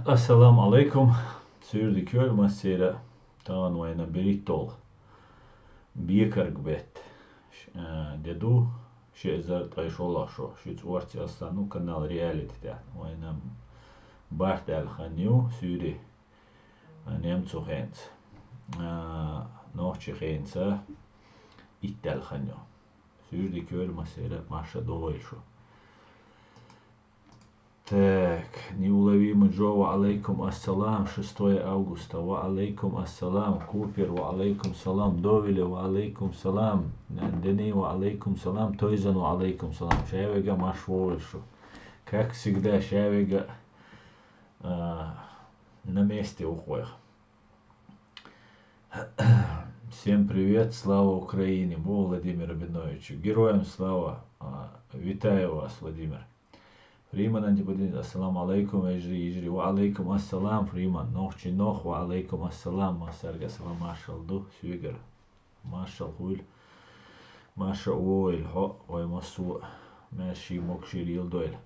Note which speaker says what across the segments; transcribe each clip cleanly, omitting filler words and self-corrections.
Speaker 1: Assalamu alaikum. Sürdi köl masira taan vaina biritol бiekargbet деду шезар тайшолашо шиц уарти астану канал реалити да вайна бартал ханю сюри немцу хенц ночи хенца иттал ханю сюрди köl масира маша довайшо. Так, неуловимый Джо, ва алейкум ассалам, 6 августа, ва алейкум ассалам, Купер, ва алейкум салам, Довиле, ва алейкум салам, Дени, ва алейкум салам, Тойзан, ва алейкум салам, Шавега Машвольшу. Как всегда, Шавега на месте уходит. Всем привет, слава Украине, Богу Владимиру Рабиновичу, героям слава, витаю вас, Владимир. Фриман антиподин, ассаламу алейкум, ежри, ва алейкум ассалам, Фриман, нохчи нох, ва алейкум ассалам, масарга салам, машал ду, сюгер, машал хуль, маша ойл, хо, ой масу, маши мокши рил дойл.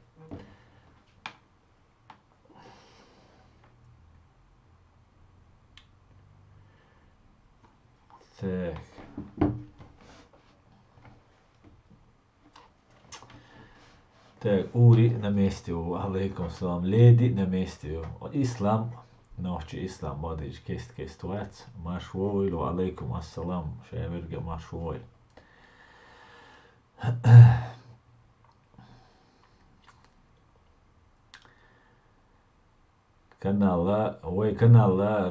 Speaker 1: Так. Так, Ури на месте, алейкум салам, леди на месте, ислам, ночи ислам, мадыч, кест вац, машвойль, алейкум ассалам, шаверга машвойль. Канала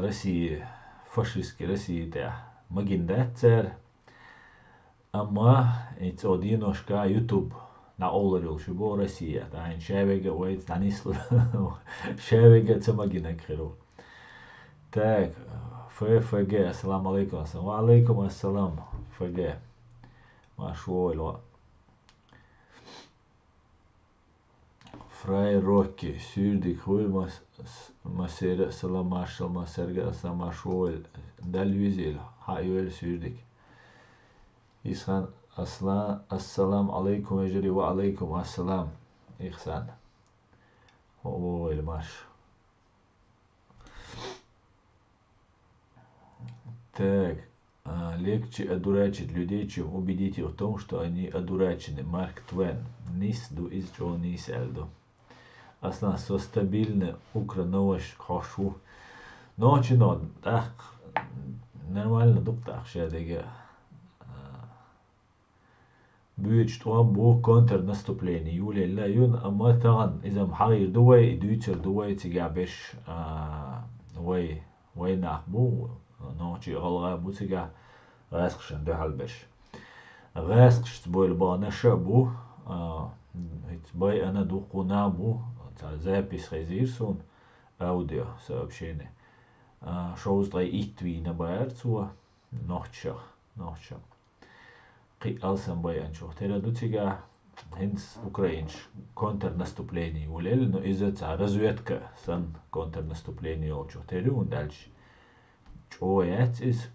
Speaker 1: России, фашистский России, да, магинда цер, ама, это одиношка YouTube. На оларил шубо Россия, да, шавега уайт нанисло, шавега цамагина крило. Так, ФФГ, ассаламу алейкум, ва алейкум ассалам, ФГ, машуойло. Фрай Рокки, сюрдик хуй масера, салам машал, масерга, ассалам машуойл, дальвизил, хайуэль сюрдик. Исхан, ассалам алейкум ежри, ва алейкум ассалам, Ихсан. Ой, маш. Так, легче одурачить людей, чем убедить их в том, что они одурачены. Марк Твен. Нисду из Джо Нисельду. Аслан, со стабильно украноваш хошу. Ночи, но, так, нормально, дук так, шадега. بيوت بو كونتر наступление يولي لا يون اما تغن اذا محير دوي دويتر دوي تيجابش وي نحبو نوتي غلغا بو تيجا غاسقشن دو حلبش غاسقش تبوي البانا شابو باي انا دوقو نابو запись خيزيرسون аудио сообщение шоу строй итви на баерцу нохчах قي ألسن باي أنشوف ترى دوتيجا هنس أوكرانيش كونتر наступление وليل но из-за разведка сан контр наступление олчо тери und дальше что jetzt ist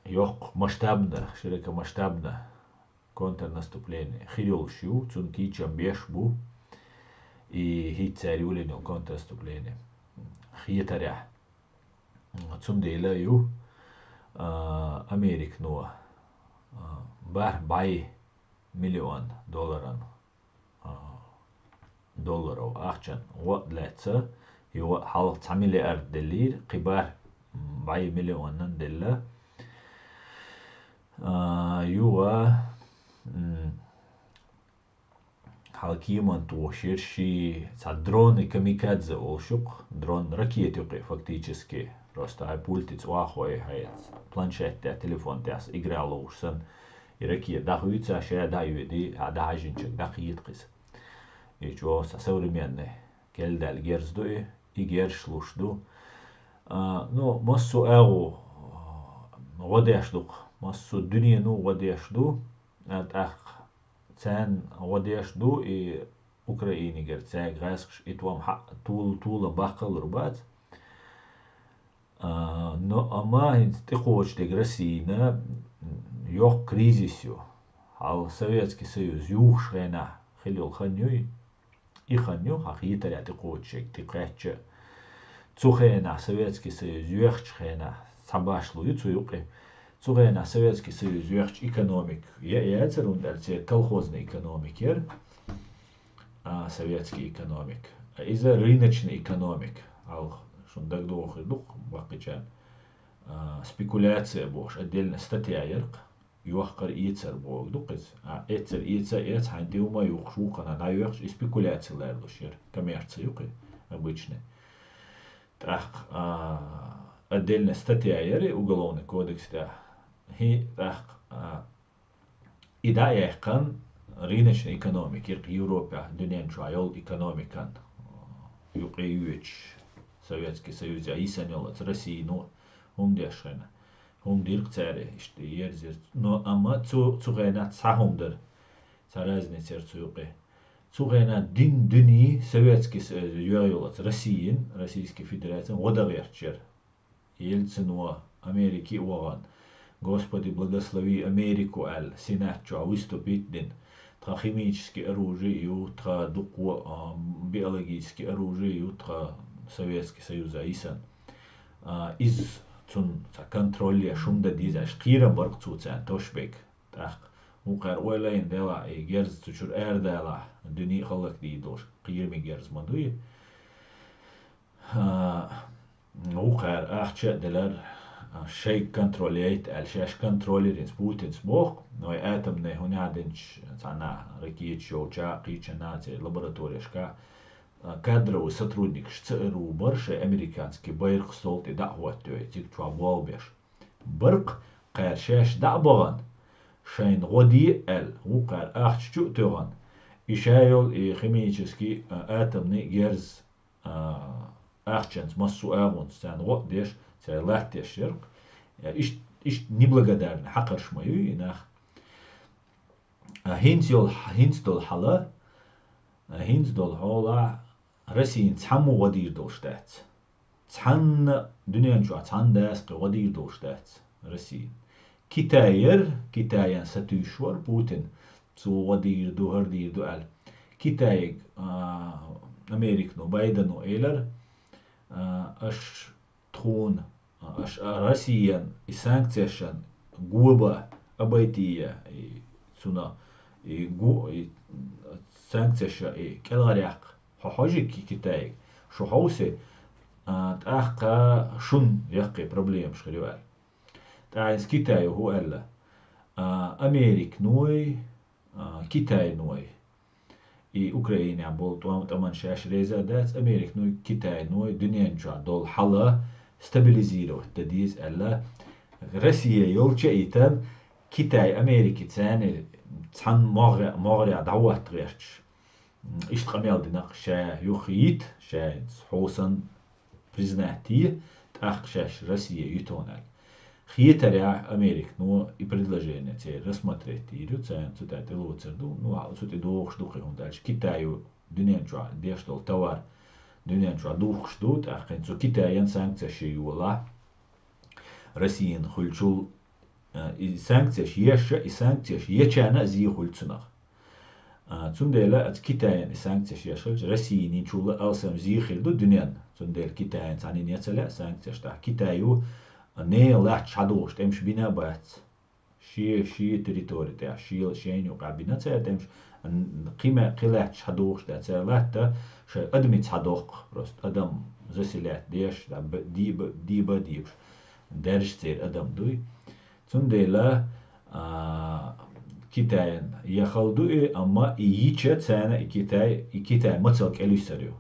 Speaker 1: yok масштабно широкомасштабно контр наступление хирил шью цун кичам бешбу и хитцари улинил контр наступление хитаря цун дейлаю Америк но бар бай миллион долларов ахчан вот леца его хал 9 миллиард доллар قبار бай миллион доллар يوا حالكيمان توشيرشي дрон и камикадзе олшук дрон ракеты фактически просто пультиц уахой хает планшет телефон тяс играл ушсан и ракет дахуица ша даюди адажинчик дахиткис и чё современный келдал герздуи и гершлушду но массу эу водяшдук массу дуньяну водяшду ах цен водяшду и Украине герцег гаск и твам тул бахал рубат но ама ты хочешь Россия yok кризису ал Советский Союз юхшена хилил ханюй Иханью хахитаря тикучек тикаче. Цухена Советский Союз юхчхена сабашлу юцуюки. Цухена Советский Союз юхч экономик. Я церундальце колхозный экономикер, советский экономик. Из-за рыночный экономик. Ал шундак дух бакичан. Спекуляция бош отдельно статья ярк. Юахкар ицер бог дукис. Ицер хандиума юхшукана на юхш и спекуляция лерлушер. Коммерция юки обычный. Так, отдельная статья яри уголовный кодекс да. Так, и да яхкан рыночной экономики в Европе дунен чуайол экономикан юqeюч Советский Союз исанёлат России ну умдешена умдирк царе işte yerзер но ama цугена цахумдер царазницер цуюqe цугена дини Советский Союз юайолат Российской Федерации одагерчер Ельцину Америки уган Господи благослови Америку ал сенатчу выступить дин тра химические оружия тра дуку биологические оружия тра Советский Союз исан из цун контроля шумда диза шкира барк цуцан тошбек так укар ойлайн дела и герз цучур эрдела дуни халак дидош кирми герз мадуи укар ахча делар شيء كنتروليت الشاش كنتروليرينس بوتينس بوخ نوي اتمني هنادنش цана ракет шоуча кичанате лабораторияшка кадровый сотрудник ЦРУ барше американский байрк солт и дa'ват тик чуа болбеш барк قارشاش دعبغان شين غدي وقار اخشو تغان ишайол и химический атомный герз ахченс массу агон сан вот деш лахтешер иш неблагодарный хакарш мою инах хинцдол хала хинцдол хола Россия цаму водир доштац цан дунян чуа цан дас водир доштац Россия Китаян сатушвар Путин цу водир духардир дуал Китай Америк но Байдену элер аш трон Россиян и санкцияшан губа обайтия и цуна и санкцияша и келгаряк хохожи Китай шохаусе тахка шун яқи проблем шхривал таис Китай ху алла Америк ной Китай ной и Украина бол таман шаш реза дат Америк ной Китай ной дуньян ча дол хала стабилизировать тадиз алла Россия يولچ ايتن Китай Америки цаны цан моря дават рерч иштрамел динак ша юхит ша хосан признати так шаш Россия ютонал хиетаря Америк но и предложение те рассмотреть ирю цан цута телоцерду ну а цути дох штуки он дальше Китаю диненча дештол товар дунянчу дух ждут, а хэнцу Китаян санкция шиюла Россиян хульчул и санкция шиеша и санкция шиечана зи хульцунах. Цундела от Китаян и санкция шиеша Россия не чула алсам зи хилду дунян. Цундел Китаян цани не целя санкция шта Китаю не лач хадош темш бина бац. Ши территория та ши шеню кабина ця темш قيمة قلة حدوش ده سالات شيء أدمي تصدق بس أدم زسيلات ديش ديبش درج سير أدم دوي تندلا كتاين يخلدو أما ييتشت سنة كتاين متسلك إلو يسريو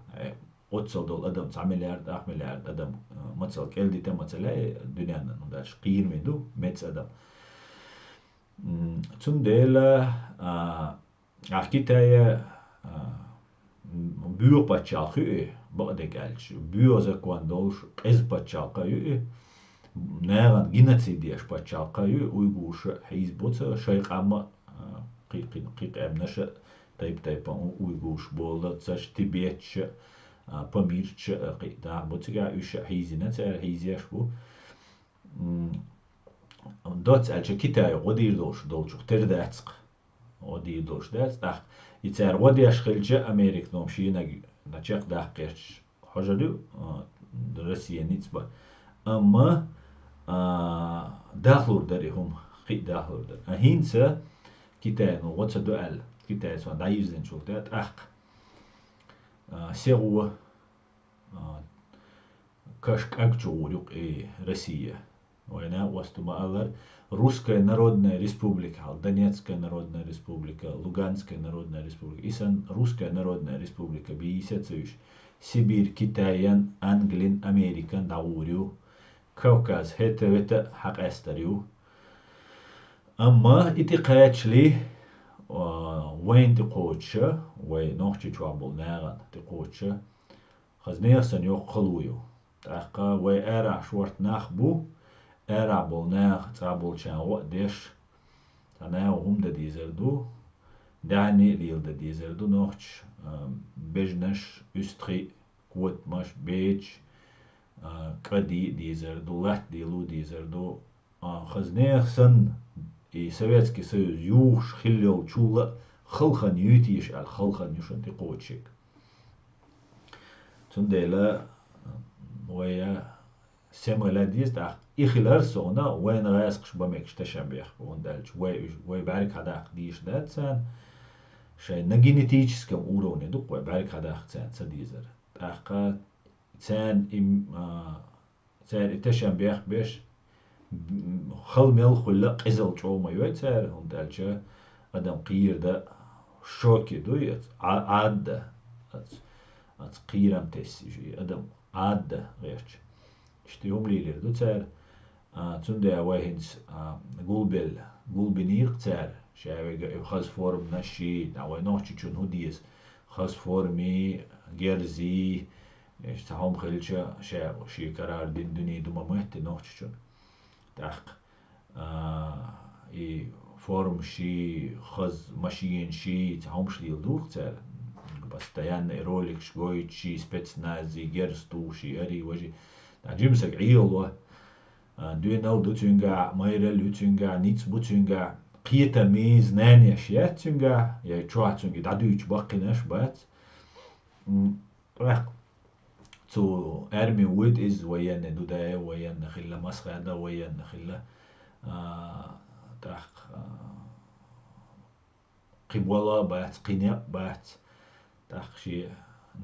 Speaker 1: أتصل دول أدم 9 مليار 8 مليار أدم متسلك إل دي تمتلا دنيا نداش قير مندو متس أدم تندلا Китая бюр пачалхи бадегалч бюр за квандолш эз пачалхи нэран геноцидиаш пачалхи уйгуш хизбоца шайхама қиқамнаша тайп уйгуш болда цаш тибетч памирч қита боцга уш хизина цар хизиаш бу доц алча Китай одир долш долчух тердацк Оди дош дас так يتار ودي أشخلجة أمريكا نومشينا نشق داقيش حجرو روسيا نتبا أما داخلور داري هم خي داخلور دار أهينسا كتاي نو واتس دوال كتاي سوان دايزن شوكتات سيغو كاشك أكجوريق Россия. Война востумала Русская Народная Республика, Донецкая Народная Республика, Луганская Народная Республика. Исан Русская Народная Республика бисяцуш. Сибирь, Китаян, Англин, Американ, Даурю. Кавказ, هتا حق استريو. أما إتقاتشلي وين تقوتشا وين نوختي توابل ناغن تقوتشا خزنيسن يقلويو تاقا وي أرع شورت ناخبو أرع بولناغ تابل شان وقدش تناو هم دا ديزردو دعني ليل دا ديزردو نوختش بجنش استخي قوت مش بيج قدي ديزردو لات ديلو ديزردو خزنيسن Советский Союз юж хиллел чула خلخن يوتيش على خلخن يشن تقوتشك تندلا ويا سمغلا ديز تاع إخلال سونا وين راسقش بمكش تشبيخ وندلش وي بارك هذا ديش دات سان شيء نجينيتيش كم أوروني دوق وي بارك هذا سان سديزر تاقا سان سان تشبيخ بيش خل ميل خلا قزل جو ما يوتر هم دالجا ادم قير دا شوكي دويت عاد ات قيرم تسجي ادم عاد غيرش اشتيهم ليلر دو تار تنده واهنس قول تار شاوي خاص فورم نشي دعوي نوحي چون هديس خاص فورمي جرزي اشتهم خلجا شاو شي قرار دين دني دوما مهت نوحي چون تاق فورم شي خز ماشين شي تهمش ليل دوخ تال بس تيان رولك شويت شي سبيتسنازي جرستو شي اري وجي جيمسك عيلوا دوي نو دو تونغا مايرل يوتونغا نيتس بوتونغا قيتا ميز ناني اشياء تونغا يا تشوا تونغي دادو يتبقيناش بات تو ارمي وود از ويان دودا ويان خلا مسخدا ويان خلا تاق قبولا بات قنيا بات تاق شي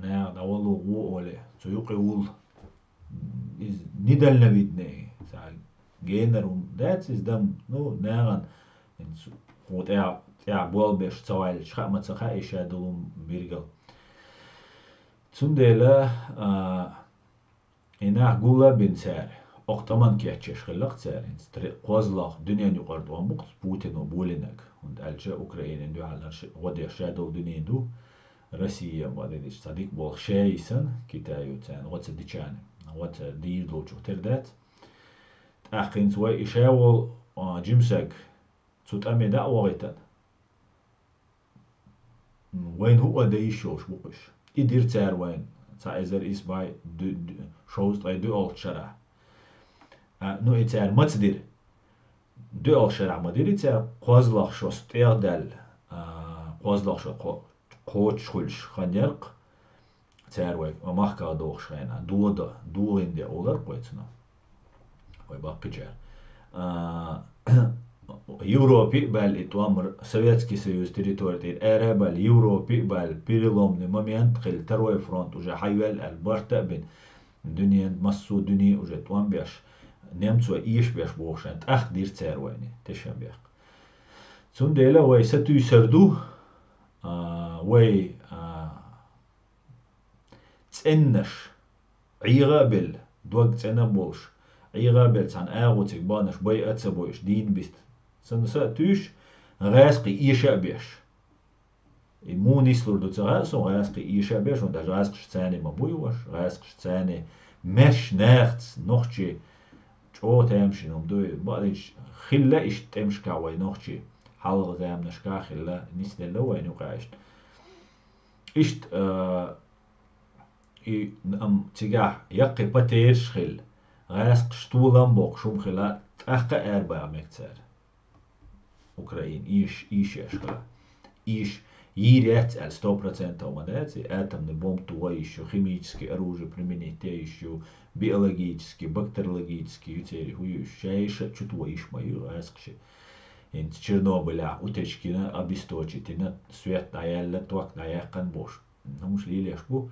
Speaker 1: نا دولو وو ولا تو يقول is نيدل نبيدني سال جينر ذات از دم نو ناغن خود يا بول بيش تسوال شخا ما تسخا ايش هادلهم بيرجل تندلا إنها قولا بنسار أقتمن كيتشش خلق سار قوزلاق دنيا نقرد ومقت بوتين وبولينك und ألجا أوكرين دو على غدي شادو دنيا دو روسيا بعدين صديق بول شايسن كتايو تان واتس ديشان وات دي دو تردات أخين سوى إشاول جيمسك تut أمدا وغيتان وين هو ده يشوش بوقش يدير تار وين تايزر إس باي شوز طاي دو أول شرع نو إتار ما تدير دو أول شرع ما دير إتار قوزلاق شو ستير دال قوزلاق شو قوتش خلش خنيرق تار وين ومحكا دوخ شخينا دو هندي أولر قويتنا ويبقى جار Европе бал итвамр Советский Союз территории эра бал Европе бал переломный момент خل второй фронт уже حيول البرتا بين دنيا مسو دنيا уже توان بيش نمتو إيش بيش بوشان أخ دير تارواني تشان بيش ثم ديلا وي ستو يسردو وي تسنش عيغابل دوغ تسنى بولش عيغابل تان آغوتك بانش بي أتسبويش دين بيست سنساتوش غاسقي إيشا بيش مو نيسلور دو تغاسو غاسقي إيشا بيش ونداج غاسقش تاني مبويوش غاسقش تاني مش ناخت نوخشي جو تامشي نمدوي بعدش خلا إيش تامش كاوي نوخشي حلغ زام نشكا خلا نيسل لوين وقايش إيشت أم تجاه يقي باتيرش خل غاسقش طولان بوق شوم خلا أخا أربع مكتر أوكرين إيش يشغل إيش Ирец, 100% мадается, атомный бомб то еще, химические оружие применить, те еще, биологические, бактериологические, ютери, хующаиша, чутво иш мою, аскши. Инт Чернобыля утечки на обесточить, на свет даялла, туак даяқан бош. Намуш лилеш бу,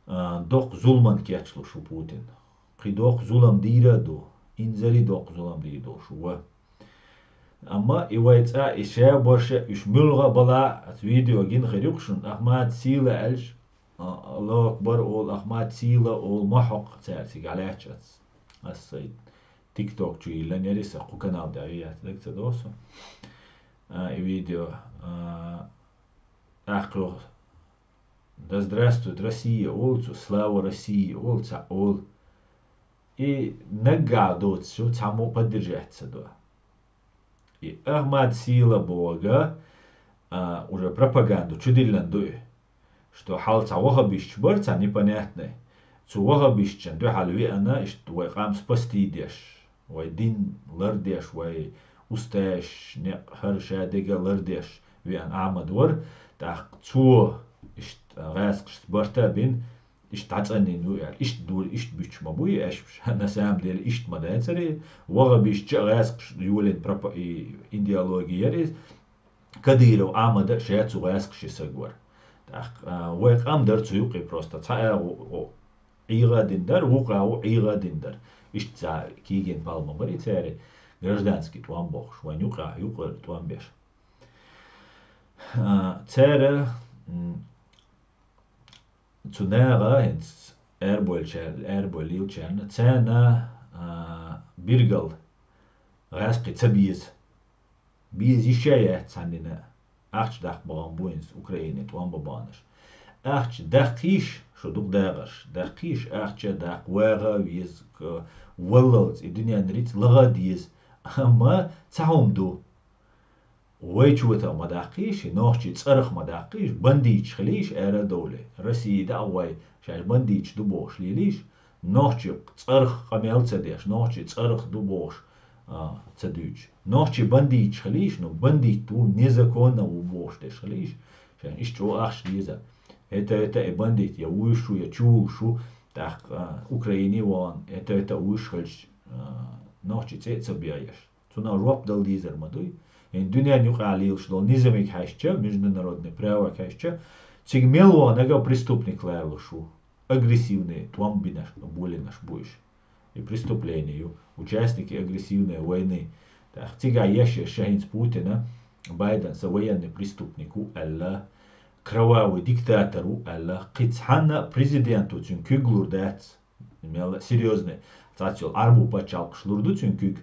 Speaker 1: док зулман кетшлу шу Путин. Қи док зулам дираду, инзали док зулам дирду шуа. Amma iwaita isha borsha ishmulga bala at video gin khirukshun Ahmad Sila elsh Allah akbar ol Ahmad Sila ol mahaq تاعتي عليك السيد تيك توك جي لن يريس اخو канал دعيات لك تدوسو видео ахро да здравствует Россия олцу слава России олца ол и нагадот все само поддержаться да. И Ахмад Сила Бога уже пропаганду чудилландуй, что халца вахабищ борца непонятный. Цу вахабищен ду халви она, что вай хам спасти деш, вай дин лардеш, вай усташ не харшадега лардеш, виан Амадвар, так цу ist раск борта бин اشتعطني انه يعني ايش دول ايش بيش مابوي ايش انا سام ديال ايش ما داتري وغا بيش غاسق يولين بروبا ايديولوجيا كديرو امدا شات غاسق شي سغور تاخ ويق ام درت يقي просто تا ايغا диндер وقاو ايغا диндер ايش تا كيген بالما بري تاري гражданский туан бог шванюка юка туан беш تاري Цунера ins Airbol Lilchen, Цена Birgal, Раски Цабиз, Биз еще цанина, Ахч дах Бамбуинс, Украине, Туан Бабанаш. Ахч дахиш, что дух дагаш, дахиш, ахча дах Вера, Виз, Валлоц, и Дуня Нриц, Лагадиз, Ама Цаумду. ويجوته مداقيش نوحشي تصرخ مداقيش بنديش خليش ايرا دولة رسي دعوي شاش بنديش دبوش ليليش نوحشي تصرخ قميل تديش نوحشي تصرخ دبوش تدوش نوحشي بنديش خليش نو بنديش تو نزكونا وبوش ديش خليش شان اشتو اخش ليزا اتا بنديت يا ويشو يا تشولشو تاق اوكرايني وان اتا ويش خلش نوحشي تسبيايش تونا روب دل ديزر مدوي Дуня нюхалил, что низамик хаща, международное право хаща, цигмело нага преступник лайлушу, агрессивные, твамбинаш, более наш будешь. И преступлению, участники агрессивной войны. Так, тига яще шахинц Путина, Байден за военный преступнику, алла, кровавый диктатору, алла, кицхана президенту, цюн кюглур дац, серьезный, цацил арбу пачал шлурду цюн кюг,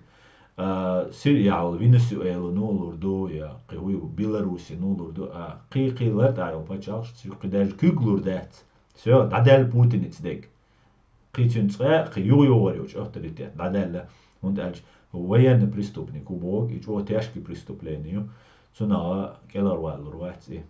Speaker 1: سوريا Венесуэла нолурду я قوي Беларуси нолурду قيقيلر دايو باتشالش تسوق دال كوغلور دات سو دادال بوتين تدك قيتون تسقى قيو يوريوش авторитет дадал он дальше военный преступник убог и чего тяжкие преступления цуна келарвалур вати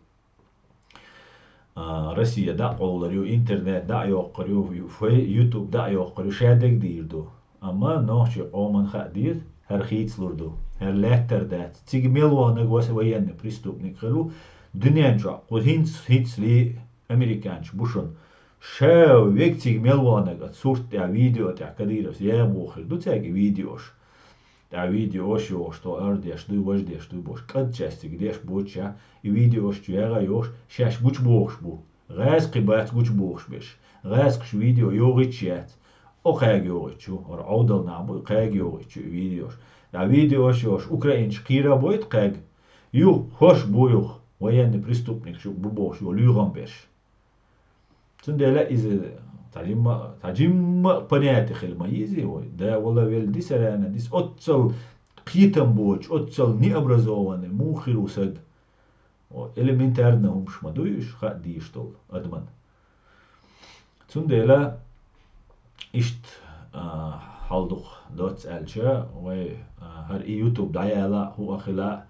Speaker 1: Россия да оларю интернет да йоқырю YouTube да йоқырю шадек дирду ама ночи оман хадир Her хитслурду, her letter dat. Цигмелуана гос военный преступник хелу. Дунянча, вот хитсли американч бушон. Шеу век цигмелуана гат сурт я видео тя кадирос я бухл. Ду цяги видеош. Та видеош yo что ардеш ду вождеш ду бош. Кад части гдеш боча и видеош чуяга ёш шаш буч бохш бу. Гайс кибат буч бохш беш. Гайс кш видео йогичят. Оқайгиоричу, ор аудал набу қайгиоричу видеош. Да видеош ёш украинч кира будет қайг. Ю хош буюх военный преступник шу бубош ё люрамбеш. Цундела из таджим понятие хилма изи ой. Да вала вел дисарана дис отцал қитам боч, отцал необразованный мухирусад. Элементарно умшмадуюш хадди штол адман. Цундела إشت حالدوخ دوت ألشة وهر يوتيوب دايلا هو خلا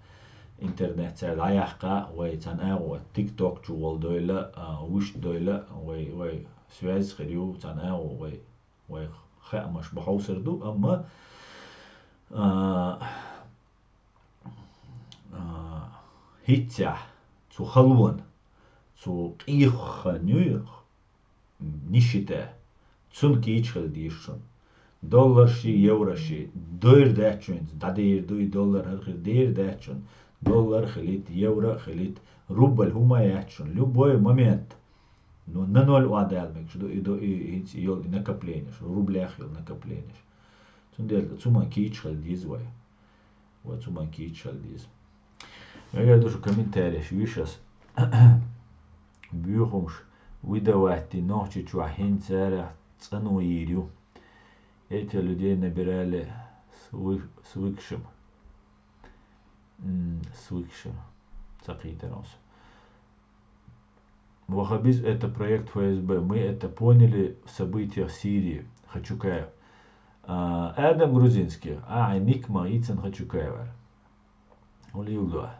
Speaker 1: إنترنت دايحقا وتناو تيك توك جوال دويلا وش دويلا سويز خريو تناو خامش بحوسر دو أما هيتيا цу халван, цу қиха нюх, нищета, цун кичхал дишшон. Dollar ши, евро ши, дойр дачун, дадир дуй доллар хархир дир дачун, доллар хилит, евро хилит, рубль хума ячун, любой момент. Ну, на ноль уадалмик, что и йол накопление, что рублях йол накопление. Цума кичхал дизвай. Вот цума кичхал диз. Я душу комментариев вишас. Бюхумш выдавати ночи чуахин царя цану ирю. Эти людей набирали свыкшим. Цакитерос. Вахабиз это проект ФСБ. Мы это поняли в событиях Сирии. Хачукаев. Адам грузинский. Никма Ицен Хачукаева. Улиудуа.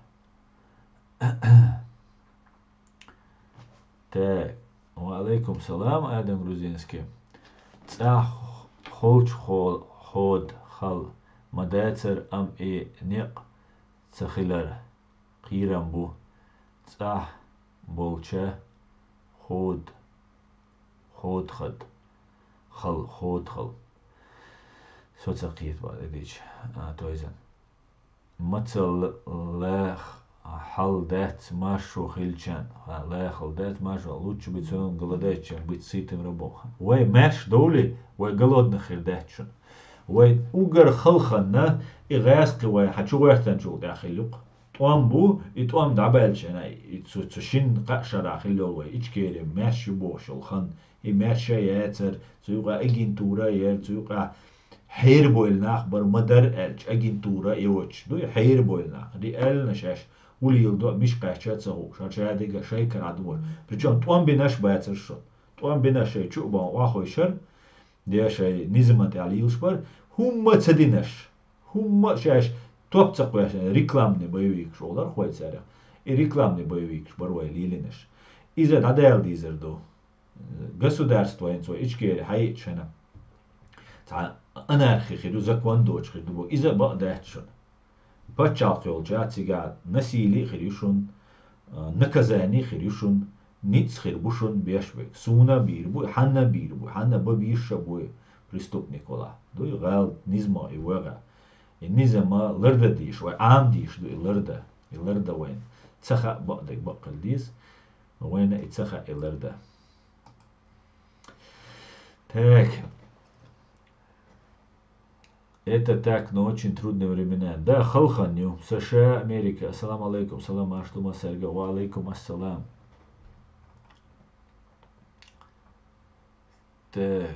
Speaker 1: Так. Валейкум салам, Адам грузинский. Холч ход хал. Мадацер ам нек цахилар. Кирамбу. Цах болча. Ход хад. Ход. Соцакит валидич. Тойзен. Мацал лах хал дать машу хильчан. Лахал дать машу. Лучше быть он голодать, чем быть сытым рабом. Уай маш доли, уай голодных ирдачун. Уай угар халханна и гаски уай хочу вертанчул дахилюк. Туам бу и туам дабелчана и цушин кашар дахилюк уай ичкере маш юбошул хан и маш яцер цуга агентура яр цуга حير بولناخ بر مدر الج اجنتورا يوتش دو حير بولناخ دي ال نشاش ولي يلدو مش قاچات سو شاچا ديگه شي كرادور причем توان بيناش بايتر شو توان بيناش شي چو با واخو شر دي شي نظامت عليوش بر هم تدينش هم شاش топ цакваш рекламный боевик шолар хоит саря и рекламный боевик барвай лилинеш иза дадел дизерду государство инцо ичке хайчена أنا خيرو زكوان دوش خيرو إذا بقدرتشون بتشاق يولجات سيجار نسيلي خيريشون نكزاني خيريشون نيتس خيربوشون بيشبك سونا بيربو حنا ببيشبو преступник ولا دوي غال نزما يوغا النزما لردا ديش وعام ديش دوي لردا وين تسخا بقدك بقل ديس وين اتسخا لردا так. Это так, но очень трудные времена. Да, халханю, США, Америка. Ассаламу алейкум, салам аштума сарга, ва алейкум ассалам. Так.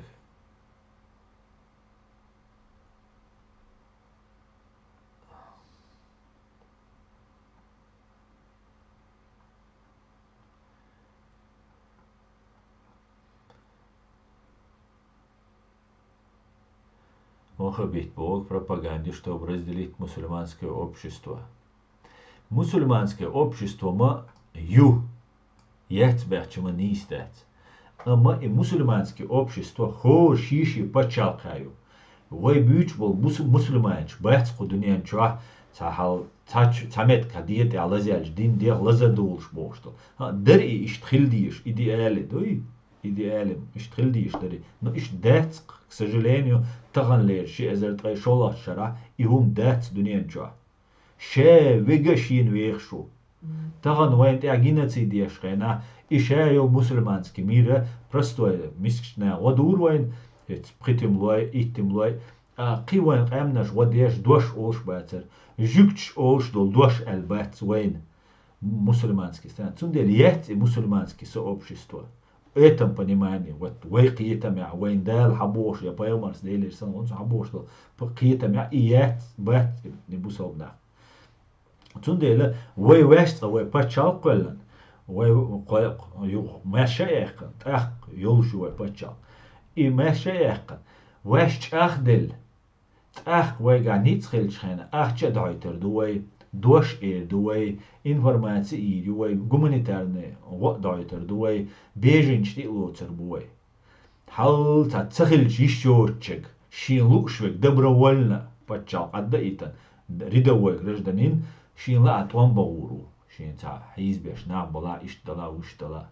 Speaker 1: Мохабит Бог пропаганде, чтобы разделить мусульманское общество. Мусульманское общество ма ю, я тебя чему не истать. Ама и мусульманское общество хо шиши почалкаю. Вой бюч был мусульманч, бэц худунян чуа, цахал цамет кадиет алазяж дин дер лазадулш бошто. Дэр и иштхилдиш идеали, дой. идеален, иштрилдиш дари, но иш дэц, к сожалению, таган лер, ши эзер трай шола шара, и хум дэц дуниен чуа. Ше вега шин вехшу. Таган вайн те агинаци диашхена, и ше йол мусульманский мир, простой, мискшна, вадур вайн, притим лой, иттим лой, قي وين قامناش وديش دوش اوش باتر جوكش اوش دول دوش البات وين мусульманский стран. Цундель есть мусульманские сообщества. В этом понимании, вот, вей қиетамя, вейн дал хабош, я поэмарс дейлер сан, он хабош, что қиетамя и есть бат не бусовна. Цундель вей вест, вей пачал квеллен, вей мешаехкан, так, йолшу вей пачал. И мешаехкан, вест ахдель, так, вей ганит схельчхена, ах чадайтер дуэй, دوش دوای інформації دوای гуманітарне وقت دوای بیجنش تیلوتر بوای حال تتخل شیشوچک شیلو شوک добровольно почал отдаитан рядовой гражданин шинла атван бауру شين تا حيزبش نام بلا إيش دلا وش دلا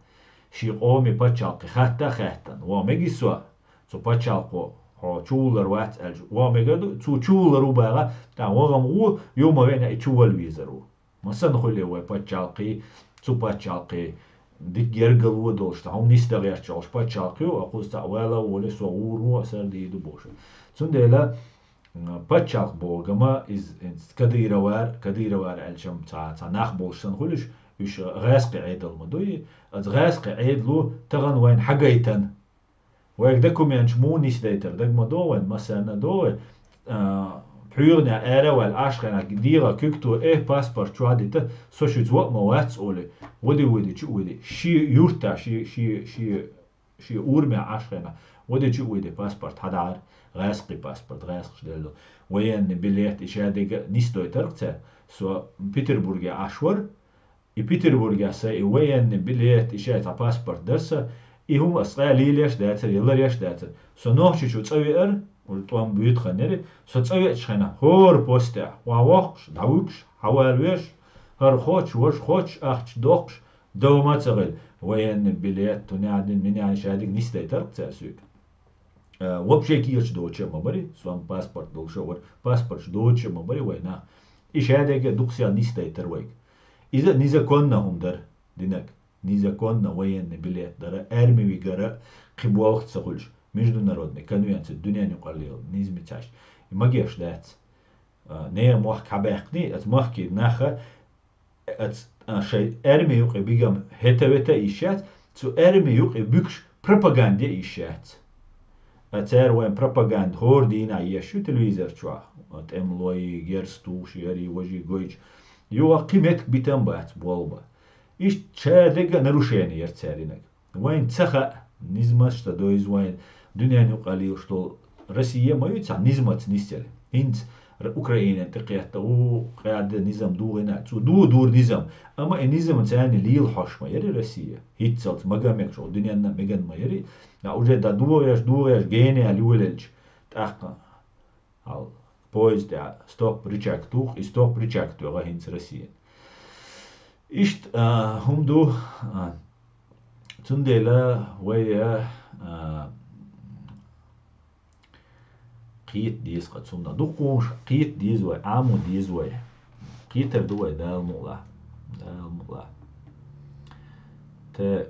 Speaker 1: شي قومي بتشالق خاتن ومجي سوا تو بتشالقو هو تشولر وات الج ومجدو تو تشولر وباغا تا وغم و يوم وين تشول ويزرو مثلا خلي و بتشالقي تو بتشالقي ديك يرجل ودولش تا هم نيستغير تشالش بتشالقي وأقول تا ولا ولا سوورو أسر ديدو بوش تندلا بتشالق بوغما إز كديرة وار الجم تا ناخ بولشن خلش يش غاسق عيدل مدوي از غاسق عيدلو تغن وين حاجيتن ويك دكم ينشمو نيش ديتر دك مدوين مثلا دو بحيرنا آرا والعشرة ديرا كيكتو باسبورت شو هاديتا سوشي زوق مواتس أولي ودي شو ودي شي يورتا شي أورمي عشرة ودي شو ودي باسبورت هدار غاسقي باسبورت غاسق شدلو وين بليت إشادة نيستو تركتا سو بيتربورغ عشور بيتربورغ سا وين بليت إشادة باسبورت درسا هم أسرائيل ليش داتر يلا ليش داتر سو نوحش شو تسوي والطوام بيت خنري سو تسوي شخنا هور بوستا واوخش داوكش حوالوش هر خوش أخش دوخش دوما تغل وين بليت تنادن من يعني شادك نيستي ترك تأسوك وبشي كيرش دوتش مبري سوام باسبورت دوشور باسبورت دوتش مبري وينا إيش هذا دوكسيا نيستي ترويك إذا نيزا كنا هم در دينك نيزا كنا وين بليت در أرمي ويجرا قبوخت سقولش международный конвенция الدنيا نقليل نيزمي تاش ما جيش دات نيا موح كباقني ات موحكي ناخا ات شيء ارمي يوقي بيجام هتا إيشات تو ارمي يوقي بيكش بروباغاندا إيشات اتار وين بروباغاند هور دينا يشو تلفزيون شوا ات املوي جيرستو شيري وجي جويج يو قيمتك بتنبات بولبا إيش تشادق нарушение يرتارينك وين تسخا نزمش تدويز وين دنيا نقالي что Россия моються низмат нистер инт Украина تقيت او قاعد نظام دوغنا تو دور نظام اما النظام تاني ليل حشمه يري روسيا هيتسلت مجامك شو دنيا مجان ما يري لا وجد دوغيش جيني الولج تاخ al поезд стоп рычагтух и стоп рычагтуга хинц Россия ишт هم دو تندلا ويا قيت ديز قد سمنا دقوش قيت ديز وي عامو ديز وي قيتر دوي دال مغلا ت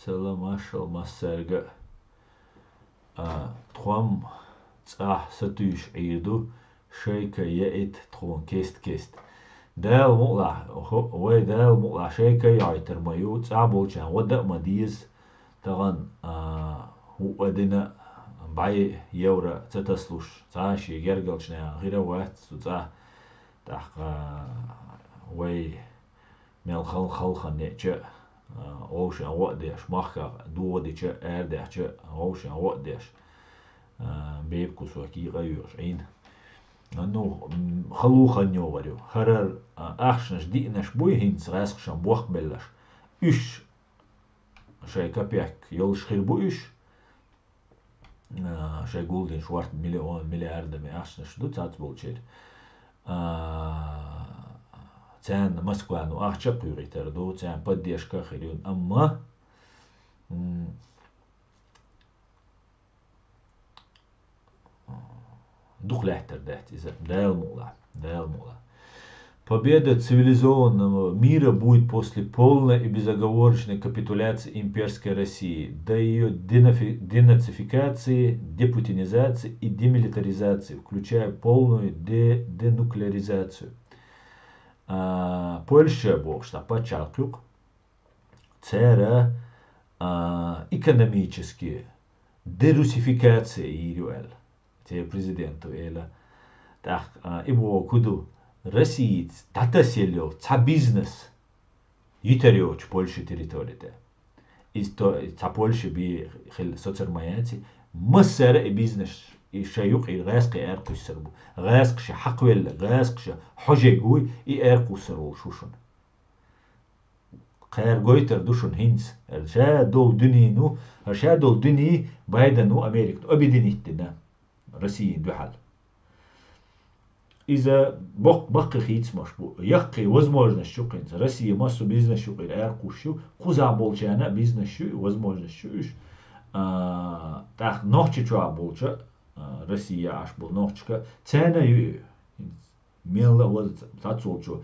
Speaker 1: سلام عشر مسرقة تخوام صح ستوش عيدو شيكا يأت تخون كيست دال مقلع وي دال مقلع شيكا يعيتر مايو تعبو كان ودا مديز تغن هو أدنا باي يورا تتسلوش تعاشي جرجل شنا غير وقت تحق وي ميل خل نيتشا اوشن وقديش مخا دوديش ارديش اوشن وقديش بيبكوس وكي غيوش عين انو خلو خنيو وريو خرر اخشنش دينش بوي هينس غاسخشن بوخ بلش اش شاي كابيك يولش خير بويش شاي جولدين شوارت مليون مليارد مي اخشنش دو تات بولچير تان Москва ну ахча пюритер до тан поддержка хирюн амма духлехтер дать из дал мула победа цивилизованного мира будет после полной и безоговорочной капитуляции имперской России, до ее денацификации, депутинизации и демилитаризации, включая полную денуклеаризацию. Польша бокшта почалкюк цера экономические дерусификация ирюэл те президенту эла так ибо куду России татаселё ца бизнес итериоч Польша территория из то ца Польша би хил соцермаяти массера и бизнес شيوق غاسق ارق يسربو غاسق ش حقويل غاسق ش حجي جوي ارق يسرو شوشن خير جويتر دوشن هينز رشا دول دني نو رشا دول دني بايدن وامريكا ابي دني روسيا دو حل إذا بق خيتس مش بو يقي возможно شوقين Россия массу бизнес شوقين ارقوشو خуза болчана бизнес шу возможно шуш так ночи чуа болча Россия аш бол ночка цена ю мелла вот тацолчу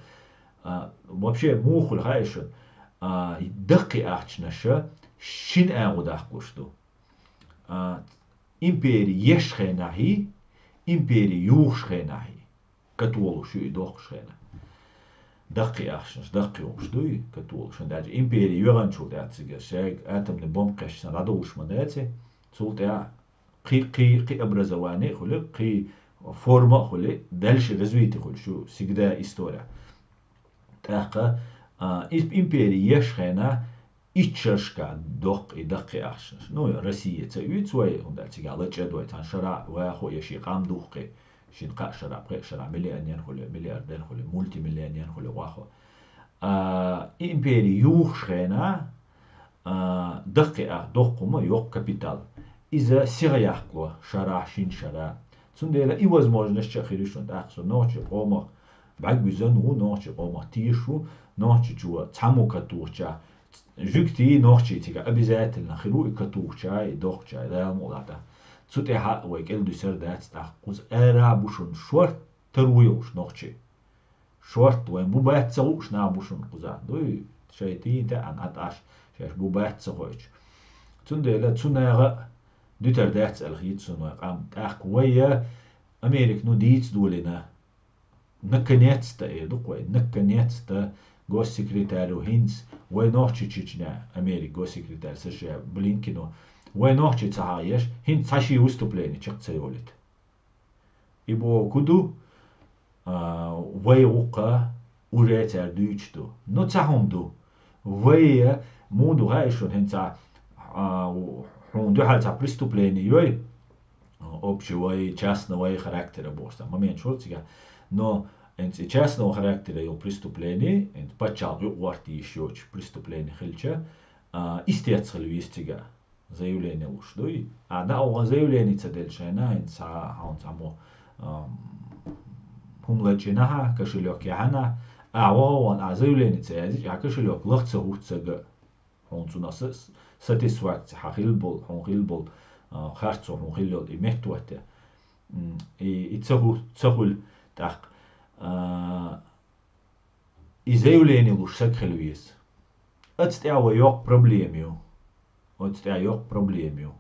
Speaker 1: вообще мухул хайшен дقي ахчнаша шин агудахкушту империя ешхенахи империя юхшхенахи كتول شو يدوق شخينا دقي أخشنش دقي وشدوي كتول شن داج إمبيري يغان شو دات سجى شاك آتم نبوم قش ردوش مداتي صوت يا قي أبرزواني خلي قي فورما خلي دلش غزويتي خل شو سجدا إستوريا تاقة إمبيري يشخينا إتشرشكا دقي أخشنش نو روسيا تأويت سوي هندال سجى على جدوي تان شرع وياخو يشي قام دوقي شين قا شرع مليونير خلي ملياردير خلي مولتي مليونير خلي واخو إمبيري يوخ شخينا دقي دقوما يوق كابيتال إذا سيغياخلو شرع شين شرع تنديلا إي возможность شخيرشون تاخسو نوچي قوما بعد بيزنو نوچي قوما تيشو نوچي جوا تامو كاتوچا جوكتي نوچي تيغا обязательно خيرو كاتوچا دوخچا دا مولاتا سوتي حق ويكل دوسر دات تاخوز ارابوشون شورت ترويوش نوخشي شورت وين بوبات سوش نابوشون قزا دوي شايتين تا ان اتاش شاش بوبات سوش تنديلا تناغا دوتر دات الخيت سنو قام تاخ ويا امريك نو ديتس دولنا نكنيتستا ايدو كوي نكنيتستا غوس سكرتاريو هينز وي نوخشي تشيچنا امريك غوس سكرتار سشا بلينكينو وينوحчи цахаеш хин цаши выступление чекцеолит ибо куду вейука уретер дючту но цахумду вей муду хайшон хинца хунду хальца преступление ёй общего частного характера боста момент шорцига но энци частного характера ил преступление энц пачал юарти еще преступление хилча истец хилвистига заявление лушдуй да он заявление цадельшена инца он само хумлачинаха кошелек яхана он заявление цази я кошелек лохца хуцага он цунас satisfacție хахилбол он хилбол харцо он хилол и мехтуате и цахул так и заявление лушак хилвис отстява ёк проблемию отстя ёк проблемию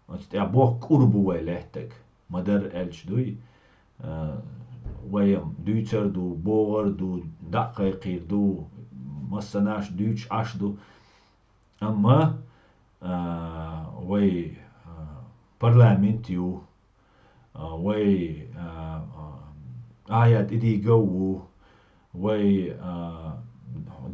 Speaker 1: отстя бог курбу лехтек мадер элчдуй ويم دوچر دو بوغر دو دقيقير دو مسناش دوچ اش دو اما وي برلمانتيو وي آيات إدي جو وي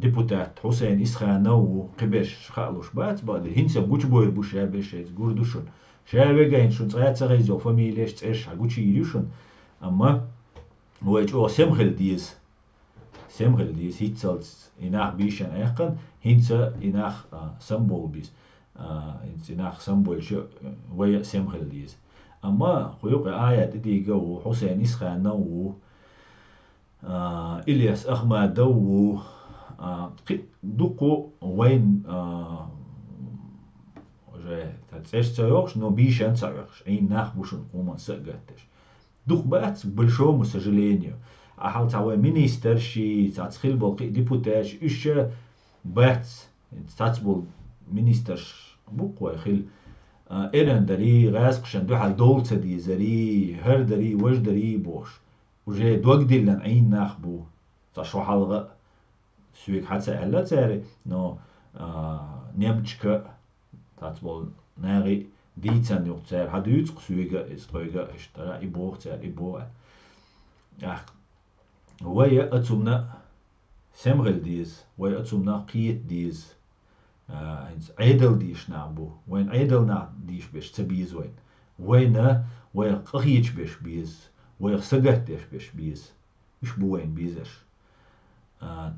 Speaker 1: ديبوتات حسين إسخانو قبش خالوش بات بعد هنسا بوش بوير بوش يابش جوردوشون شابجين شون صغير صغير فاميليش تسعش عجوشي يلوشون أما ويج أو سمخل ديز هيتسالز إناخ بيشان أيقن هنسا إناخ سمبول بيس إناخ سمبول شو ويا سمخل ديز أما خيوق آيات إدي جو حسين إسخانو إلياس أحمدو دوكو وين تسعش تسعش но бишан тсарш и нах бушун уман сагатеш дух бац большому сожалению а халтауэ министр ши цацхил бол депутат еще бац цацбол министр буквой хил эрен дари расқшан духал долца ди зари хер дари вож дари бош уже догдилан айн нах бу цашо халга سويك حتى ألا تاري نو نيمتشك تاتبول ناغي ديتان يوق تار هادويتق سويك استويك اشترا إبوغ تار إبوغ ويا أتومنا سمغل ديز ويا أتومنا قيت ديز عيدل ديش نعبو وين عيدل نا ديش بيش تبيز وين وين قخيش بيش بيز سجت بيش بيز إيش بوين بيزش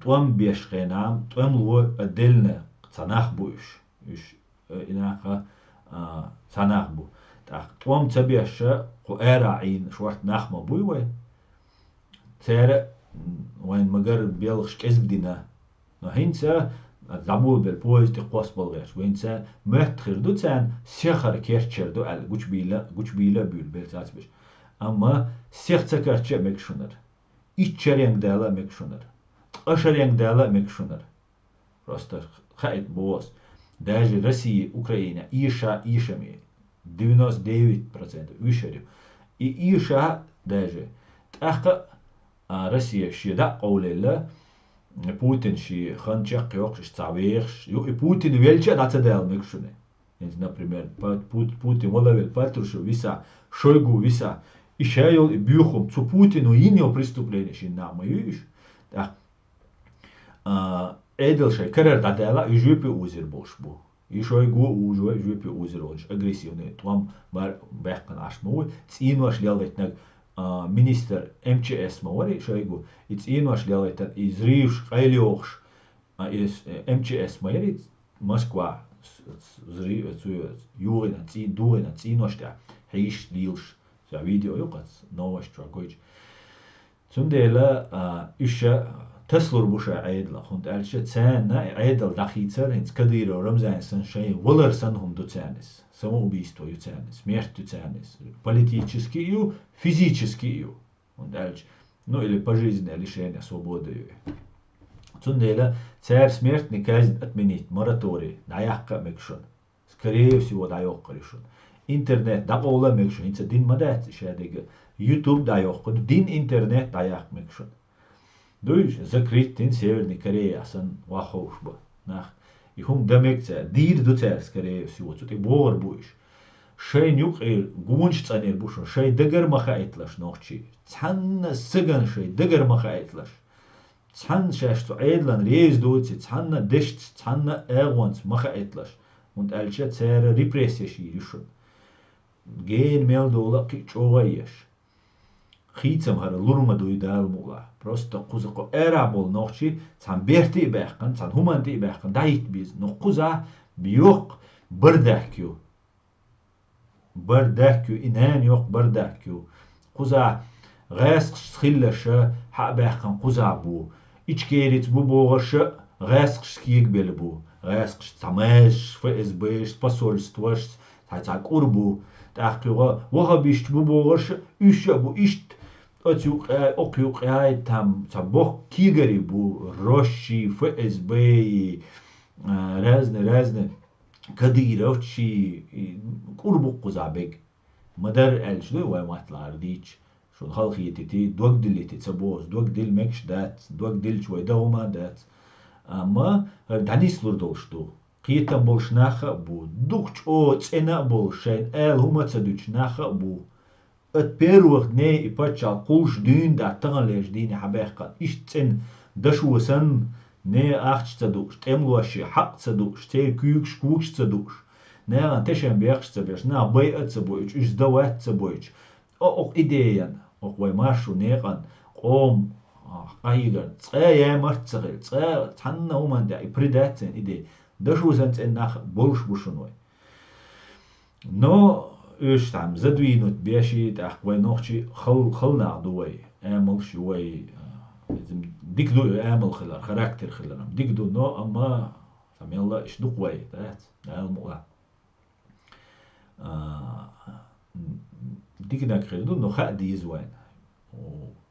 Speaker 1: توم بيش خينام توم لو أدلنا صناخ بوش إيش إنها صناخ بو توم تبيش قو عين شوارت نخمة بوي وين تير وين مجر بيلغش كذب دينا هينسا زبول بالبوز تقوس بالغش وينسا متخر دو تان سيخر كيرتشر دو على جوش بيلا بيل بيلتاس بيش أما سيخ تكرتشر مكشونر إيشرينغ دالا مكشونر أشرينغ دالا مكشونر просто خايت بوس даже Россия, Украина, Иша ми 99% вишерю. И Иша даже تأخ روسيا شي دا قوليلا Путин ши ханчак ёкш цавеш ю и Путин велча да цедел мекшуне. Например, Путин волавел патрушу виса Шойгу виса и шайол и бюхом цу Путину иньо преступление ши нама юш. Да. Эдел шай карер да дела и жюпи узер болшбу. И Шойгу ужу жюпи узер олш агрессивный. Туам бар бэхкан ашму цину аш лялветнаг министр МЧС мавари Шойгу ицин ваш лялайтат изривш қайлиоқш МЧС мавари Москва юрина цин дурина цин вашта хейш лилш за видео юқас новость трагойч цундела иша تسلر بوشا عيدلا خنت ألشة تسانا عيدل دخيتر هنس كديرو رمزان سن شيء ولر سنهم دو تانس само убийство ю ценность, смерть ю ценность, политический ю, физический ю, дальше, ну или пожизненное лишение свободы ю. Цундела царь смертный казнь отменить, мораторий, даяхка мекшун, скорее всего даяхка решун. Интернет дакола мекшун, инца дин мадат, шадега, YouTube даяхка, дин интернет даяхк мекшун. Дуйш, закрыть дин Северной Кореи, асан вахошба, нах. И хум дамекца дир дуцер скорее всего тут и бор буш шей нюкъир гунч цанер буш шей дагар махайтлаш нохчи цанна сыган шей дагар махайтлаш цан шашто эдлан рез дуци цанна дешт цанна эгванс махайтлаш und alcha цер репрессия ширишун ген мелдола ки чогайеш خيتم هذا لورما دوي دال مولا просто قوزقو ارابول نوخشي цан берти бэхкан цан хуманти бэхкан дайт биз нохкуза бiyok бардахкю инан yok bardahkю قوزا غاس خلشه ح бэхкан قوزا бу ичкерит бу богош غاس скиг бел бу غاس цамеш ФСБ посольствош цаца курбу тахкюга вога бишт бу богош үшө бу ишт окюк там бог кигари бу Рощи, ФСБ, разные кадыровчи, курбу кузабек. Мадар эльшду вай матлар дич. Шун халхиетити, дуак дилити цабоз, дуак дил мекш дат, дуак дил чвай даума дат. Ама данис лурдолшту. Қиетам бол шнаха бу. Дукч о цена бол шайн эл хума цадуч наха бу. Het peruag nee ipachal kulsh dün da tangalej dini habekkan ishtsen dashuasan nee acht tsaduk temluashi haq tsaduk ste kuyuk shkuk tsaduk nee an teshen berg tsaduk na bay atsaboich is dawat tsaboich ok ideyan ok way mashu nee kan qom qaygan tsaya martsagil tsaya tanna umanda ipridatsen ide dashuasan tsen nach bolsh bushunway no tam zadwinut بيشي تحوي نوخشي خلنا دوي عمل شوي ديك دو عمل خلر خراكتر خلرم ديك دو نو اما سامي الله ايش دو قوي تاعت الموضوع ديك داك خلدو نو خا دي زوين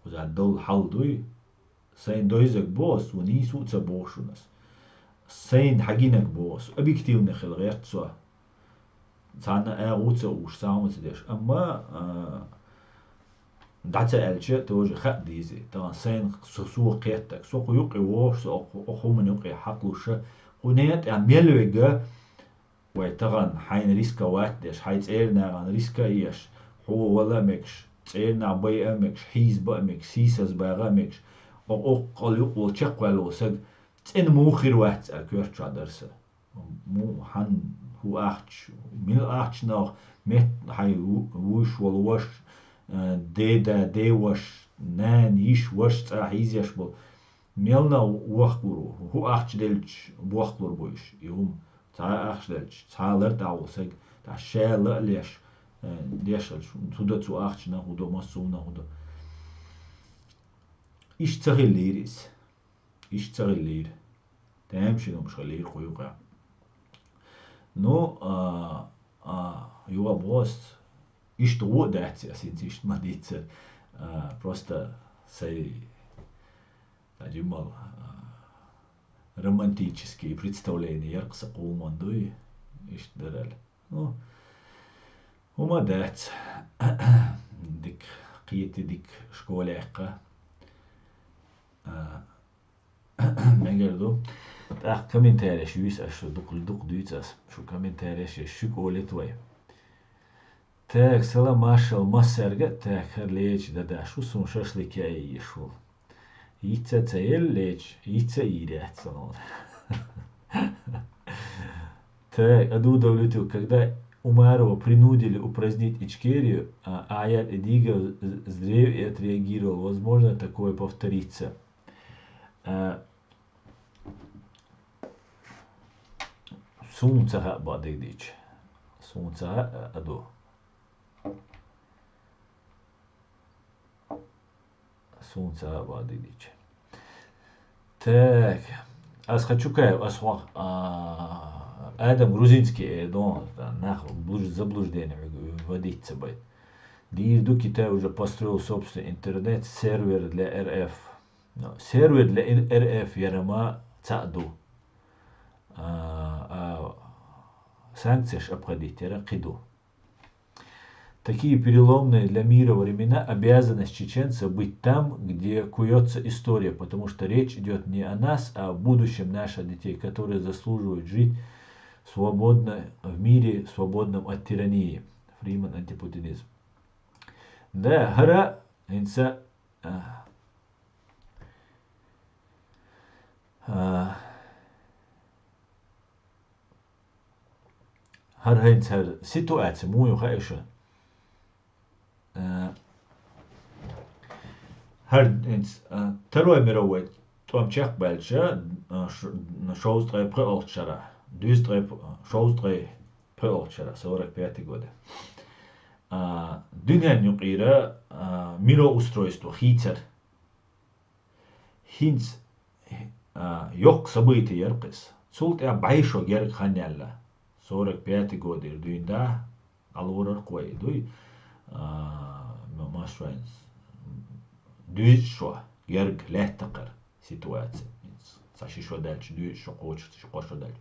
Speaker 1: وزاد دول حل دوي سين دويزك بوس ونيسو تسبوشونس سين حقينك بوس ابي كتير نخل غير تسوا цана эгуца уж самуц деш amma дата элче тоже хат дизи та сен су қеттак су қуюк иош су охуман юк хақлуша хунет амелвега ويتغن حين ريسكا وات دش حيت إيرنا غن ريسكا إيش هو ولا مكش إيرنا بيا مكش حيز بقى مكش سيساس بقى مكش أو قال يقول شق ولا وسق تين مو خير واحد أكير تشادرسه مو حن هو أحش من أحش ناخ مت هاي وش والوش ديدا ديوش نان يش وش تاحيز يشبل ميلنا وخبرو هو أحش دلش بوخبر بوش يوم تا أحش دلش تا لرت أوسق تا شال ليش ليش تودو تو أحش نهودو مسوم نهودو إيش تغير ليريس إيش تغير لير تمشي نو مش خليه خويوقع نو يوا بوست إيش تو داتس أسينتي إيش ما ديتس просто сей أجمل романтические представления ярко قومندوي إيش درال نو وما دات ديك قيتي ديك شكولة إقا مگردو تا комментариях юис аш дук дуйцас шу комментариях шук олетвай так сала машал массарга так харлеч дада шу сун шашлыки айешул ица цаел леч ица ирят сон так аду давлету когда Умарова принудили упразднить Ичкерию, а Аят Эдига зрел и отреагировал. Возможно, такое повторится. Сунцага бадыдыч. Сунцага аду. Сунцага бадыдыч. Так. Аз хочу кай, асхуах. Адам грузинский, дон, нахуй, заблуждение вводиться будет. Дирду Китай уже построил собственный интернет-сервер для РФ. Сервер для РФ Ярама Цаду. Санкции обходить, Яракиду. Такие переломные для мира времена обязанность чеченца быть там, где куется история, потому что речь идет не о нас, а о будущем наших детей, которые заслуживают жить свободно в мире, свободном от тирании. Фриман антипутинизм. Да, хара инса хара инса ситуация мою хайша. Хар инс Второй мировой том чех бельча шоустрой преолчара. Шоустрой преолчара 45 годы. Dünya nukira мироустройство хитер. Хинц yok событий яркис. Цулт я байшо герк ханялла. 45 годы дюнда алворар кой дуй масрайнс. Дюйшо герк лехтакар ситуация. Сашишо дальше дюйшо кошо дальше.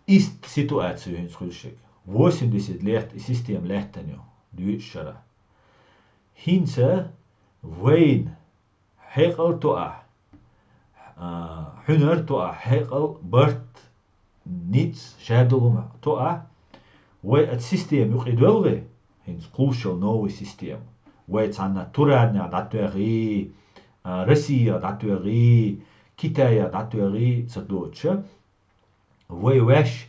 Speaker 1: Ист ситуацию хинц хульшик. 80 лет и систем лехтаню дюйшара. Хинца وين حيقل تقع حنر تقع حيقل برت نيتس شادلهم تقع والسيستم يقعد ولغي هنس كوشل نوي سيستم ويتعنا تورانيا داتوغي روسيا داتوغي كيتايا داتوغي تصدوتش واش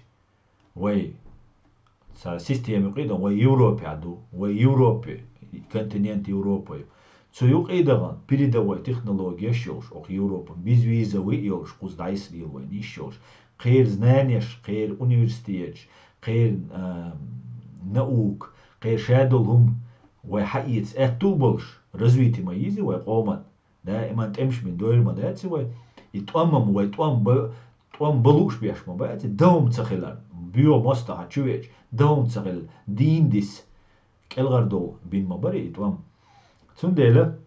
Speaker 1: سيستم يقعد ويوروبي عدو ويوروبي континент Европы. Цуюк эйдаган передовой технология шош, ох Европа, безвизовый илш, куздайс лилвай, не шош. Кэр знаниеш, кэр университет, кэр наук, кэр шадулхум, вай хаиц этуболш, развитие маизи, вай коман. Да, иман темш мин дойлма дати вай, и туамам вай туам балуш бяшма бати, даум цахилан, био моста хачуеч, даум цахил, диндис, كالغردو بين مباري توام تنديلا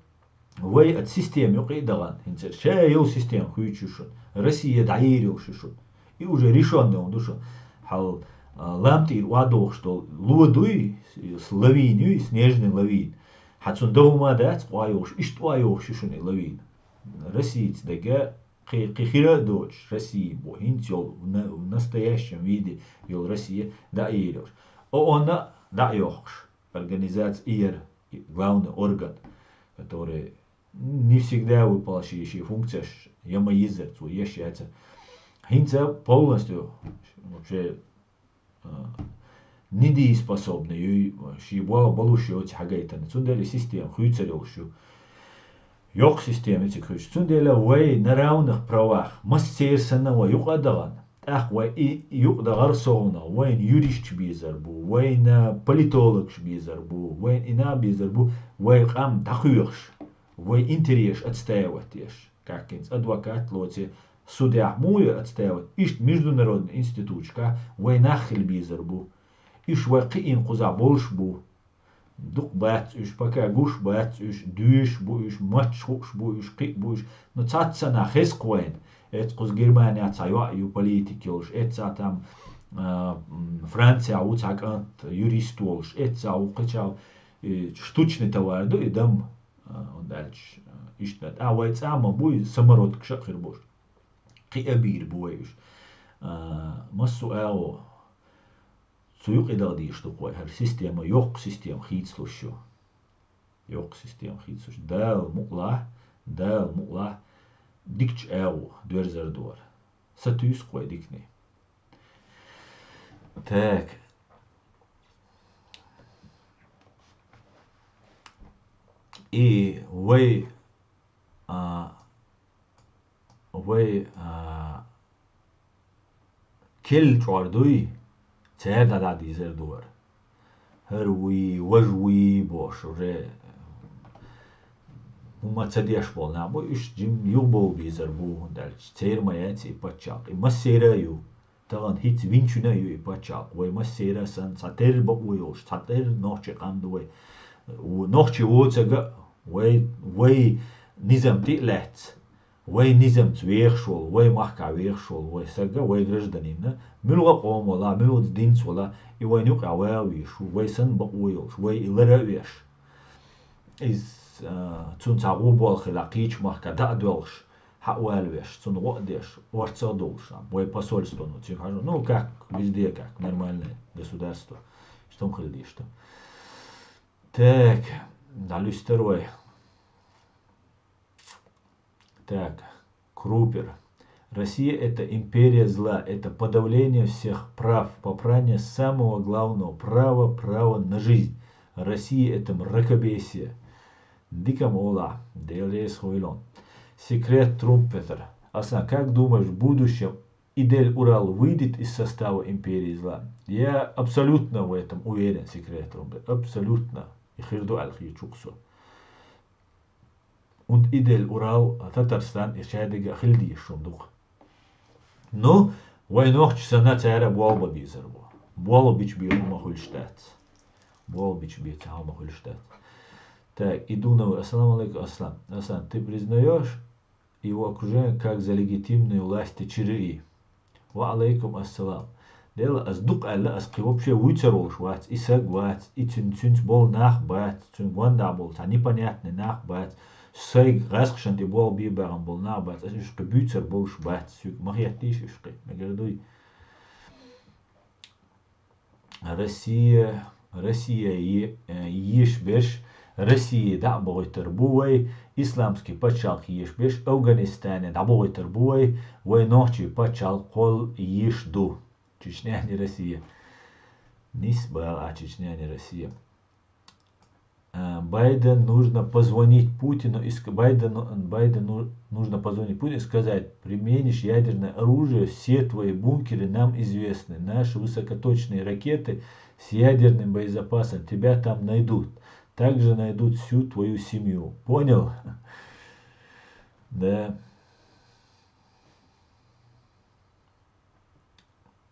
Speaker 1: وي السيستم يقيدغان هنس شايل سيستم خويتشوشون روسيا دعيريو شوشون и уже решённый он душу хал ламтир вадох что лудуй с лавинью снежный лавин хацун дома дат қойош иштвайош шушуны лавин Россия дега қихира доч Россия бо хинтёл в настоящем виде ёл Россия дa'ирёш она дa'ёш организация главный орган, который не всегда выполняющий функцию, ямаизер, является. Хинца полностью вообще недееспособны, ши болушу оти хагайтаны. Цундели система хуйцарелшу. Yok система эти хуйш. Цундели вай на равных правах. Массерсана вай юqadаган. Ах вай юqdagar соуна. Вай юрист бизарбу. Вай на политолог бизарбу. Вай ина бизарбу. Вай qam тахуйш. Вай интерес отстаивать. Как адвокат лоти. Судья муя отстаивать. Ишт международный институт. Вай нахил бизарбу. Иш вай қиин қуза болш бу. Дук бац уж пока гуш бац уж дюш бу уж мач хуш бу уж қи бу уж. Но цатсана хес қуэн. Эт қуз Германия цайва ю политики уж. Эт там Франция уцак ант юрист уж. Эт за уқычал штучный товар ду и дам он дальше. Иштат. А вай цама бу самород кшахир буш. Қи абир бу уж. Массу ау. Суюк идалди что кой хер система yok систем хитслушу. Yok систем хитслуш. Дал мукла дикч ау дверзердор. Сатюс кой дикни. Так. И вы كل تعرضوي تعرض على ديزر دور هروي وجوي boş re uma tsadiyаш bolna bu iş jim yubol bizer bu dal çermayat ipachak masera yu tavan hiç vinçuna yu ipachak ve masera san sater bu uyuş sater nohçe qamdu ve nohçe wozaga ve nizam tilet وي نظام تبيخشول وي محكا بيخشول وي سجا وي гражданина ملغا قوم ولا ملغا دينس ولا وي نوقع واويش وي سن بقويش وي إلراويش إز تون تعقوب والخلاقيش محكا دادوش حقوالويش تون وقديش ورцадолш وي посольство ну тихо ну как везде как нормальное государство что он хледи что так далее второй. Так, Крупер. Россия – это империя зла, это подавление всех прав, попрание самого главного права, право на жизнь. Россия – это мракобесие. Диком ола, делес хуйлон. Секрет Трумпетер. Асна, как думаешь, в будущем Идель Урал выйдет из состава империи зла? Я абсолютно в этом уверен, секрет Трумпетер. Абсолютно. И хирду аль-хичуксу. Und Idel Ural Tatarstan irşadiga xildi şunduk. No, vay nohç sana çare bolba bizer bu. Bol biç bir mahulştat. Bol biç bir mahulştat. Так, иду на Ассаламу алейкум, Аслан. Аслан, ты признаешь его окружение как за легитимную власть ЧРИ? Ва алейкум ассалам. Дела аздук алла аски вообще вычарол швац, и сагвац, и цинцинц бол нах бац, цинванда бол, та непонятный нах бац. Сай расхшан ти бол бибарам бол нах бац, аш ишка бюцер бол шбац, махиятиш ишка, наградуй. Россия ешбеш, Россия да богойтер буай, исламский пачал ешбеш, Афганистане да богойтер буай, вой ночи пачал кол ешду. Чечня не Россия. Нисба, а Чечня не Россия. Байден нужно позвонить Путину Байдену нужно позвонить Путину и сказать: применишь ядерное оружие, все твои бункеры нам известны. Наши высокоточные ракеты с ядерным боезапасом тебя там найдут. Также найдут всю твою семью. Понял? Да.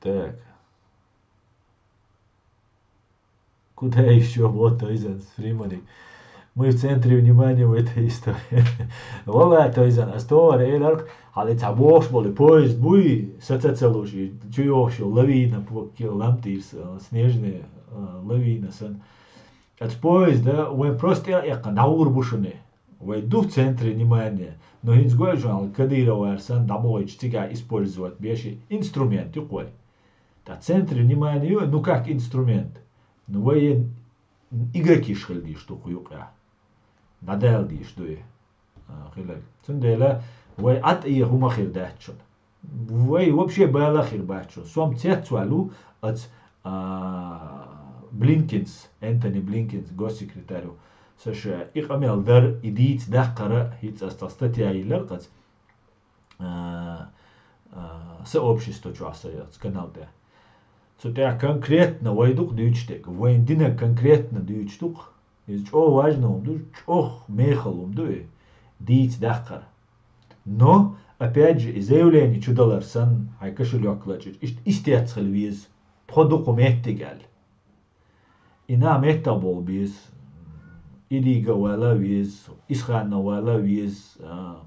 Speaker 1: Так. Куда еще? Вот Тойзан с Фриманик. Мы в центре внимания в этой истории. Вала Тойзан, астовар эларк, але табош боли поезд буй сацацалуши, чуёши лавина, ламтис, снежная лавина сан. От поезда, он просто яка наурбушены. Войду в центре внимания. Но хинцгой журнал Кадырова Арсан Дамович тебя использовать беши инструмент такой. В центре внимания, ну как инструмент. Ну вы игроки шхальди что хуюка. Надалди что и. Хилак. Цундела вы от и хумахир датчон. Вы вообще балахир бачон. Сом цецуалу от بلينكنز أنتوني بلينكنز госсекретарю США иqamel дар идиц дахкара хиц астастатьяи леркац сообщество чуасаяц канал де. Цутя конкретно вайдук дючтек, вайндина конкретно дючтук, из чё важно умду, чё мехал умду, диц дахкара. Но, опять же, заявление чудаларсан, айкашулёк лачич, истяцхал виз, тходуку мехтигал. Ина мехтабол биз, إديجا ولا ويز إسخان ولا ويز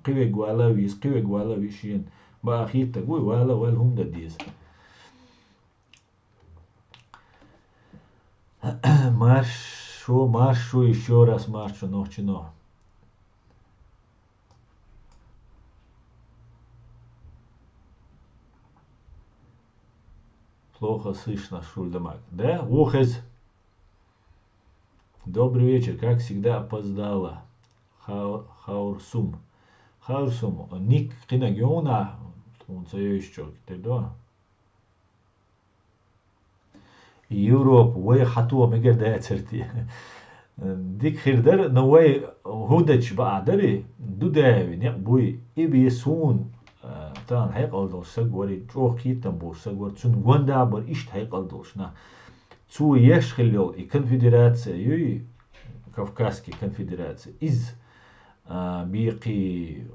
Speaker 1: قوي ولا ويز قوي ولا ويشين بأخير تقوي ولا هم ديز маршу еще раз маршу ночью. Плохо слышно шульдамак, да? Ухез. Добрый вечер, как всегда опоздала. Хаурсум. Хаурсум. Ник кинагиона. Он еще кто? Европа. Вай хатуа мегер дайцерти. Дик хирдер, но вай худач баадери. Дудави не буй. Иби сун. Тан хайк алдош сагвари. Чох китам бош сагвар. Цун гвандабар ишт хайк алдош на. Цу ешхилел и конфедерация, юй Кавказские конфедерации из бики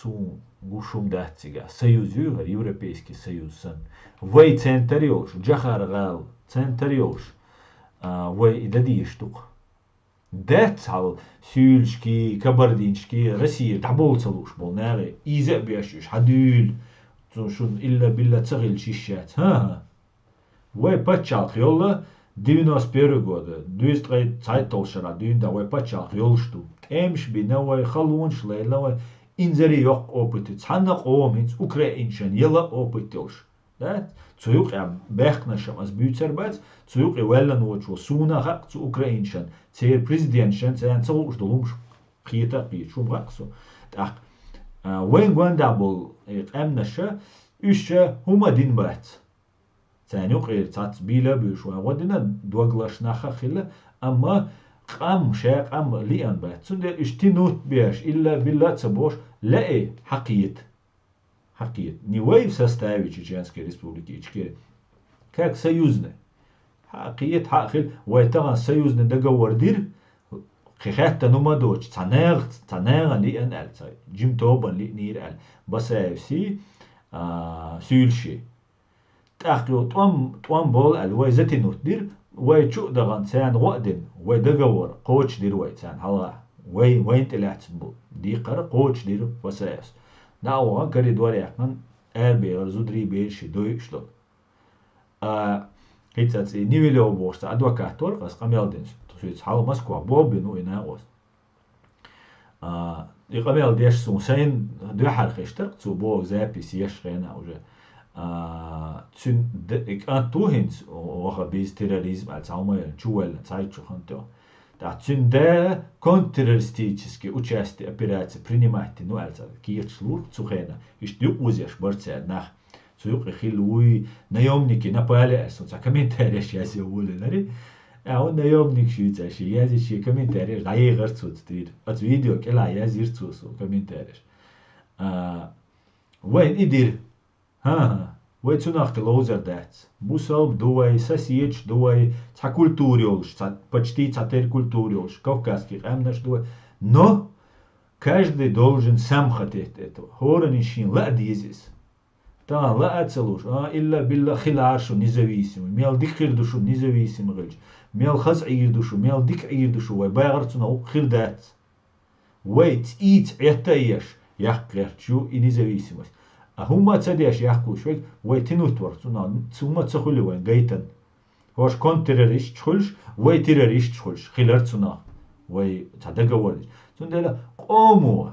Speaker 1: су гушум датига союз югар Европейский союз сан вай центариош джахаргал центариош вай идадиштук датал сюльшки кабардиншки Россия таболцалуш бол наре иза бяшиш хадюл шун илля билля цагил чищать ха вай пачал хёлла 91 года, 200 Zeitalшара, дюнда вай пачал хёлшту. Эмш бинавай халунш лейлавай инзери ёк опыты. Цаннак оминц украиншан ела опытёш. Да? Цуюк ям бэхнашам аз бюцербац, цуюк и веллан вочу сунахак цу украиншан. Цер президентшан цян цалуш долумш қиета қиетшум раксу. Так, вэн гуандабл эмнаша, үшча хума дин бац. Цанюк и цац биля бюшуа. Водина дуаглаш наха хила, ама قام شاق قام ليان بات سندر اشتنوت بيش إلا بالله تبوش لا حقيت نيويف составе Чеченской Республики Ичкерия как союзный حقيت حقل ويتغن союзный договор дир خيخات نمادوش تناغ ليان أل جيم توبان لي نير أل بس سي سيلشي تأخيو توام بول أل ويزتي نوت دير وای چو دغان سان وقدن وای دغور قوچ دیر وای سان حالا وين طلعت دي قر قوچ دیر وساس ناو كري دوري احنا اربي زودري بيش دويشلو هيتات نيفيلو بوست ادوكاتور قس قميلدن تويت حال موسكو بوبينو يناوس يقميل ديش سون سين دو حرخشتر تو بو زابيس يشغينا وجه تون توهنس وها بيز терроризм als самое чуэль цайчу ханто да тун да контртеррористические участие операции принимать ну also кирчлур цухена иш дю узяш борца нах цуюк хилуи наемники напали асо за комментарии сейчас я улы а он наемник швейцарский я здесь комментарии гайгар цуцтир от видео кела я зирцусу комментарии вайн идир ها ويتسوناخت لوزر دات بوسال دوای сосед دوای ца культурёлш почти цатер культурёлш кавказский амнаш дуай но каждый должен сам хотеть этого хоранишин ла дизис та ла ацелуш илля билла хилашу независимый мел дикхир душу независимый гылч мел хаз ир душу мел дик ир душу вай байгарцуна ухир дат вайт ит этаеш яхкерчу и независимость هما تصدقش يحكوا شوي ويتنوت ورثنا ثم تخلي وين جيتن هوش كون تيروريست خلش وي تيروريست خلش خلرتنا وي تصدق ولش تندلا قوموا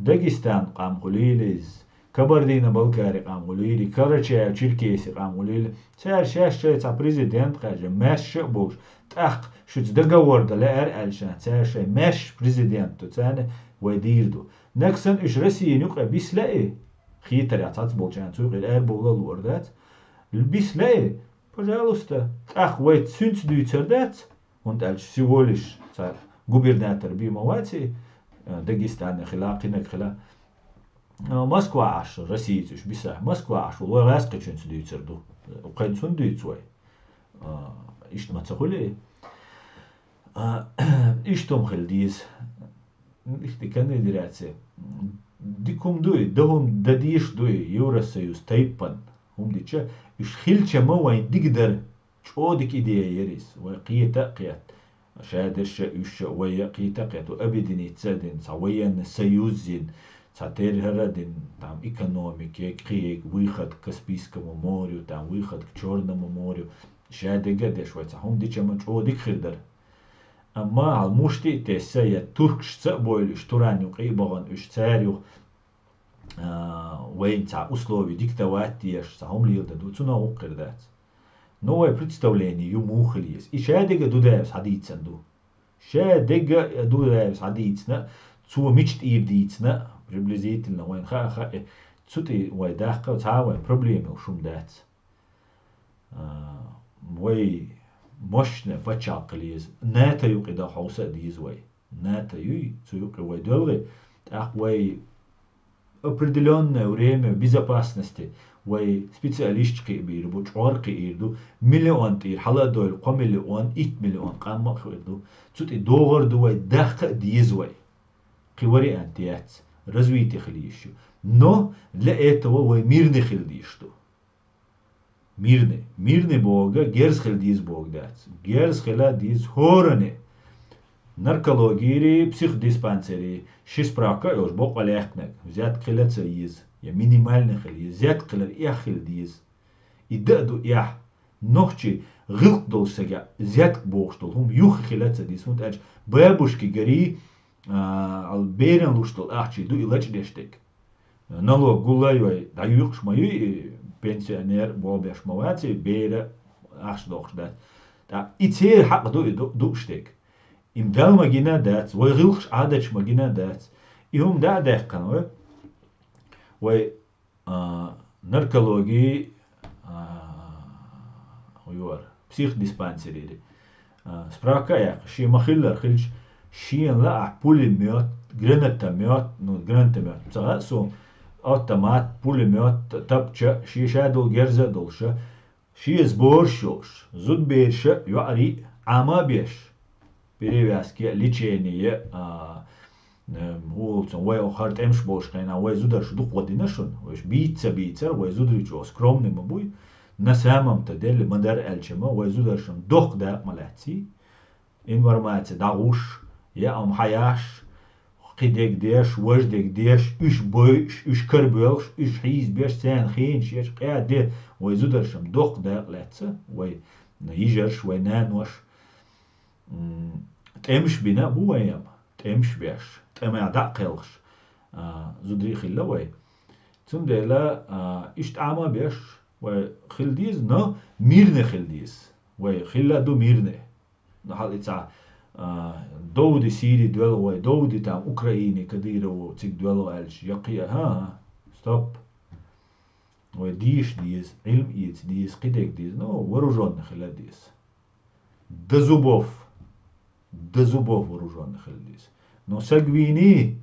Speaker 1: داغستان قام قليلز كبردينا بالكاري قام قليلي كرچا تشيركيسي قام قليل سار شاش تا بريزيدنت قاجه ماش بوش تاخ شو تصدق ورد لا ار الشان سار شي ماش بريزيدنت تاني وديردو نكسن اش رسي نقع بيسلاي خيتر يعطات بولجان توغ الار بولا الوردات البيس لا Пожалуйста. Ах, вы сюнц дюйцердец, он дальше всего лишь губернатор Бимовати, Дагестана, хила, кинек хила. Москва аш, Россия тюш, биса. Москва аш, улой раска чунц дюйцерду. Уқайнцун дюйцвай. Ишт мацахули. Иштом хилдиз. Ишти каны диряци. Дикум дуй, дагум дадиш дуй, Евросоюз, тайпан. هم ديتشا إيش خيلشة ما وين تقدر شودك إيديا يريس وقيتا قيات شادرشة إيش ويا قيتا قيات وأبدين يتسادين سويا السيوزين ساتير هردين تام إيكونوميك يقيك ويخد كسبيسك مموريو تام ويخد كشورنا مموريو شادة قدش ويتسا هم ديتشا ما شودك خيدر أما على المشتي تسايا تركش تسابويل إيش توراني وقيبغن إيش تساريو وين تاع условий диктовать сам лил да цуна укрдат новое представление юмухл есть и шадега дудаевс хадицанду шадега дудаевс хадицна цу мичт ибдицна приблизительно вайн ха цути вай дахка цава проблемы шум дат вай мощно фачаклиз ната юқида хауса диз вай ната юй цу юқи вай долгы ах вай определенное время безопасности وي специалистчики بيربو چورقي يردو مليون تير حلا دول قو مليون 8 مليون قام خيردو تسوت دوغر دو وي داخ ديزوي قوري انتيات развитие خليشو но для этого وي мирный خلديشتو мирный бога герс خلديز бог дат герс خلا диз хоране наркологии психодиспансери шисправка ёж бок алехнек взят килец из я минимальный хил взят килер я хилдиз и даду я нохчи гылк долсага взят богштол хум юх хилец диз und аж бабушки гори ал берен луштол ахчи ду илач дештек налог гулайвай да юхш мои пенсионер бобеш мовати бере ахш дохшда да итер хак ду штек им дал магина дат, вой рилхш адач магина дат, и ум да дехкан, вой наркологии, психдиспансери, справка я, ши махиллер хильч, ши ла пулемет, гранатомет, ну гранатомет, царасу автомат, пулемет, тапча, ши шадул герза долша, ши сборшош, зудберша, юари, ама беш. Перевязки, лечение, вой охарт эмшбошкайна, вой зударш духвадинашун, вой бийцер, вой зудричо скромный мабуй, на самом-то деле мадар эльчема, вой зударшун дох да малати, информация да уж, я хаяш, قدك ديش وجدك ديش إيش بوش إيش كربلش إيش حيز بيش سان خين شيش قاعد ويزودرشم دق دا لاتسا وي يجرش وي نانوش تمش بنا بويم تمش بيش تما دقلش زودري خلا وي تم دلا إيش تعمى بيش وي خلديز نا ميرنه خلديز وي خلا دو ميرنه نحال إتسا دودي سيري دوالو وي دودي تام أوكرايني كديرو تيك دوالو ألش يقيا ها ستوب وي ديش ديز علم إيت ديز قدك ديز نو вооруженный خلا ديز до зубов вооруженный خلا ديز но сагвини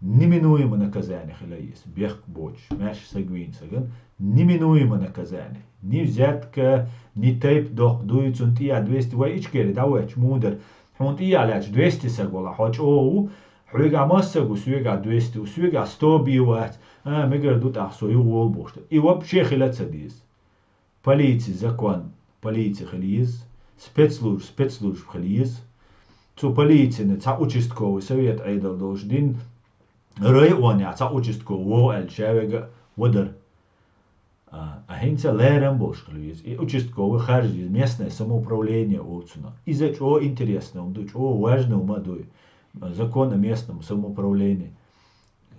Speaker 1: неминуемо наказание خلا есть бег боч мяш сагвин саган неминуемо наказание ни взятка ни тайп дох дует und ia 200 وي إيش داوش مودر حونت ia لاش 200 ساغولا حوش او حويغا ماساغو سويغا 200 وسويغا 100 بيوات ميغر دوت احسوي وول بوشت и вообще خلا цадис полиция закон полиция خليز спецслужб خليز цу полиция ца участковый совет айдал должен районе ца участковый алшавега водер Агенция лерем бошклюз и участковый харжи местное самоуправление отсюда. Из-за чего интересно, до чего важно умадуй закон о местном самоуправлении.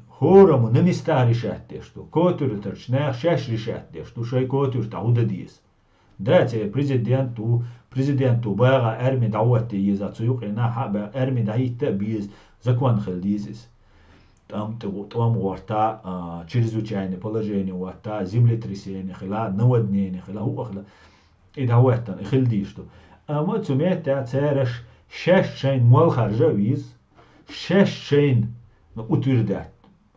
Speaker 1: Хорому на места решать те, что который торчная шаш решать те, что шай который тауда диес. Да, те президенту бага армия давати из ацуюк и на хаба армия даита биз закон хелдизис. Там варта чрезвычайное положение, варта землетрясение, хила наводнение, хила ухла. إذا هوتن إخل ديشتو أما تميت تعرش شش شين مول خارجة ويز شش شين نقطردات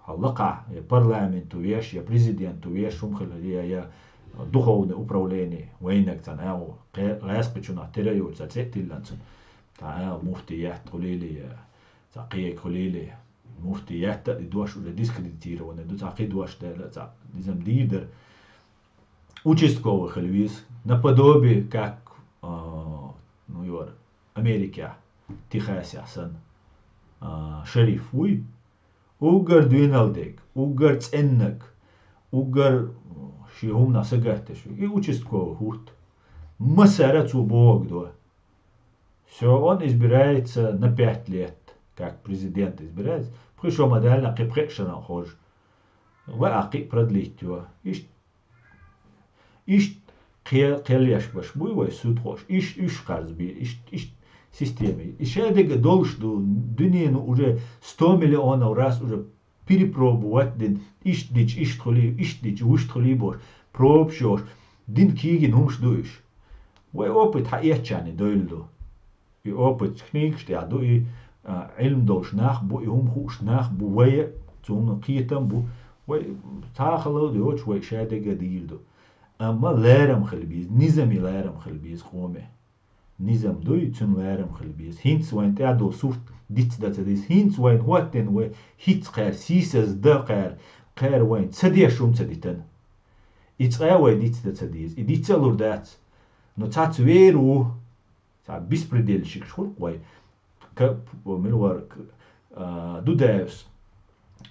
Speaker 1: حلقة يا برلمان تويش يا بريزيدنت تويش هم خلالية يا دخول управление وينك تناو غاس بتشونا تريو تسيتي لانسون تاع مفتيات قليلي تاقي قليلي مفتيات دوش ولا ديسكريديتير وانا دو تاقي دوش تا نظام ديدر участковый хальвиз наподобие как Америка Техасе асан шериф уй угар двиналдек угар ценнак угар شيهم ناسجته شو участковый хурт مسارة цубок до все он избирается на 5 лет как президент избирается причем модально кипрешена хож واقي продлить его иш قيليش باش بوي وي سود خوش иш قرض بي иш системе и шедега должду дунину уже 100 миллионов раз уже перепробовать дин иш тхоли бош пробшош дин киген хумшдуиш وي опыт хаячани дойлду и опыт книгште аду и علم دوش ناخ بو يهم خوش ناخ بو وي زوم قيتم بو وي تاخلو دوش وي شادق ديردو اما لارم خلبيز نظامي لارم خلبيز قومه نظام دوي تون لارم خلبيز هينس وين تعدو صورت ديت داتديس هينس وين واتن وي هيت قار سيسز دا قار وين تسديشوم تسديتن يتقاوي ديت داتديس ديت لوردات نو تات ويرو تا بيسبريديل شكل وي ملور دوداوس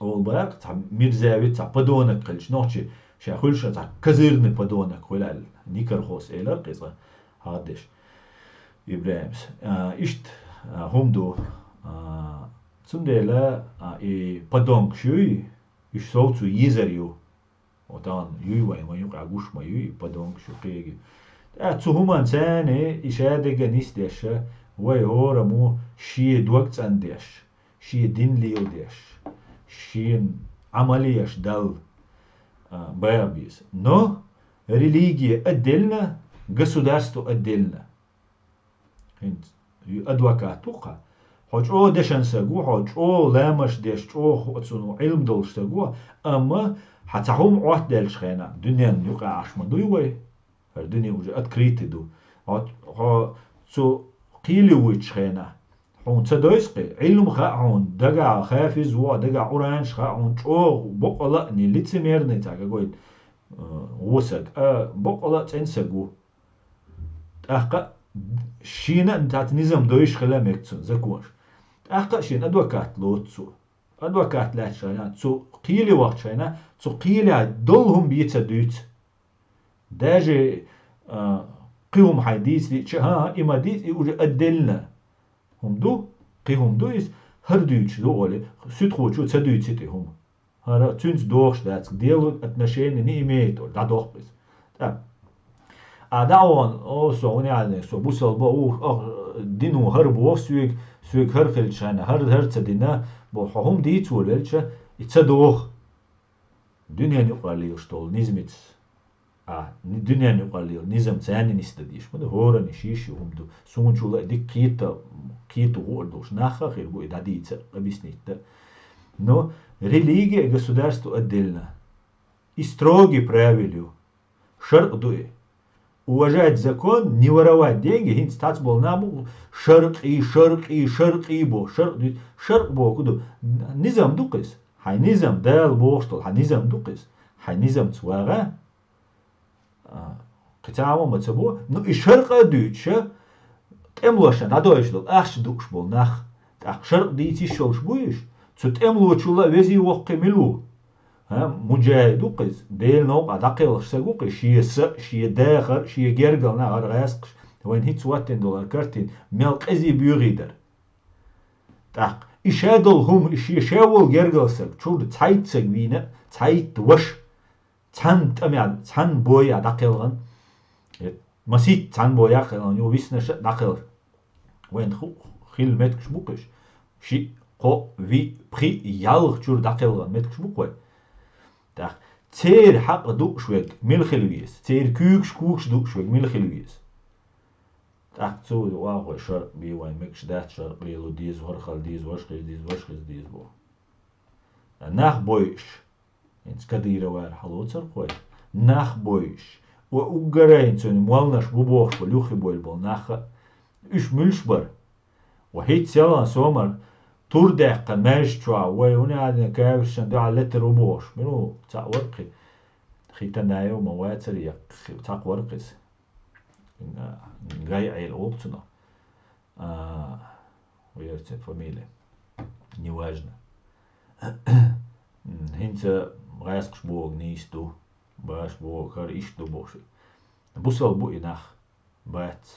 Speaker 1: اول باق تا ميرزاوي تا بدونك قلش نوتشي شاخولش تا كزيرن بدونك ولا نيكر خوس ايلر قصه هادش ابراهيمس اشت هم دو цундела и подонк шуй и соуцу изарю отан юй вай агуш маю подонк шукеги цухуман цане ишадега нистеша وي هورا مو شي دوقت عنديش شي دين ليوديش شي عمليش دال بابيس но религия отдельно государство отдельно адвокат туqa хоч о дешан сагу хоч о лامش деш о хоцуну علم долш сагу اما حتهم عهد دلش خينا دنيا نيقع عشمان دوي وي الدنيا уже открыты ду ها سو قيلي ويتش خينا حون تدويسقي علم خاعون دقع خافز دقع اورانج خاعون او بقلا ني ليتسميرني تاغا قويت وسق بقلا تنسقو احقا شينا انتات نظام دويش خلا ميكتسون زكوش احقا شين ادوكات لوتسو ادوكات لا شينا سو قيلي وقت شينا سو قيلي دولهم بيتسدوت داجي قيهم حديث دي ها إما دي уже отдельно هم دو قيهم دو is هردوч دو оле сутхочу цедуйците هم хара цюнц дохш дац делают отношения не имеет да дохпис да да он осо он яне со бусал бо дину харбо сүйк хархилчана харцадина бо хом дийцулелча ицадох дүнияны уқалио штол низмит дүнияны уқалио низам цяни нистадиш муд хорани шиши умду сунчула диккита киту гордуш наха хиргу дадица объяснить но религия и государство отдельно и строгие правила шар'дуи уважать закон, не воровать деньги, хин стац бол наму шарк и бо шарк бо куду низам дукис хай низам дал боштол хай низам дукис хай низам цвага кытамо мацабо ну и шарка дюча темлоша надоишло ахш дукш бол нах так шарк дити шолш буиш цу темлочула вези вокки милу مجاهد وقز ديل نوق عدقل سجوق شيء داخل شيء جرجل نهار غاسق وين هيت سواتين دولار كارتين ملك ازي بيغيدر تاق إشادل هم شيء شاول جرجل سج شو تايت سجوينا تايت وش تان تميع تان بوي عدقل مسيت تان بوي عقل يو ويسنا دقل وين خيل متكش بوكش شيء قو في بري يالغ شو دقل متكش بوكوي تير حق دوشوك ملخلويس تير كوكش دوشوك ملخلويس تحتو واغو شرق بي وين مكش دات شرق ليلو ديز ورخل ديز وشخز ديز بو ناخ بويش انت كديرة وار حلوتر خوي ناخ بويش وقرين توني موالناش بوبوخ بلوخي بول ناخ اش ملشبر وهيت سيلان سومر تور دقة ماش توا ويوني عادنا كاوشن دو على لتر وبوش منو تاع ورقي خيتنايو مواتر يق تاع ورقس جاي عيل اوبتنا ويرتي فاميلي неважно هنت غاسقش بوغ نيستو باش بوغ كار إشتو بوشي بوصل بو إناخ بات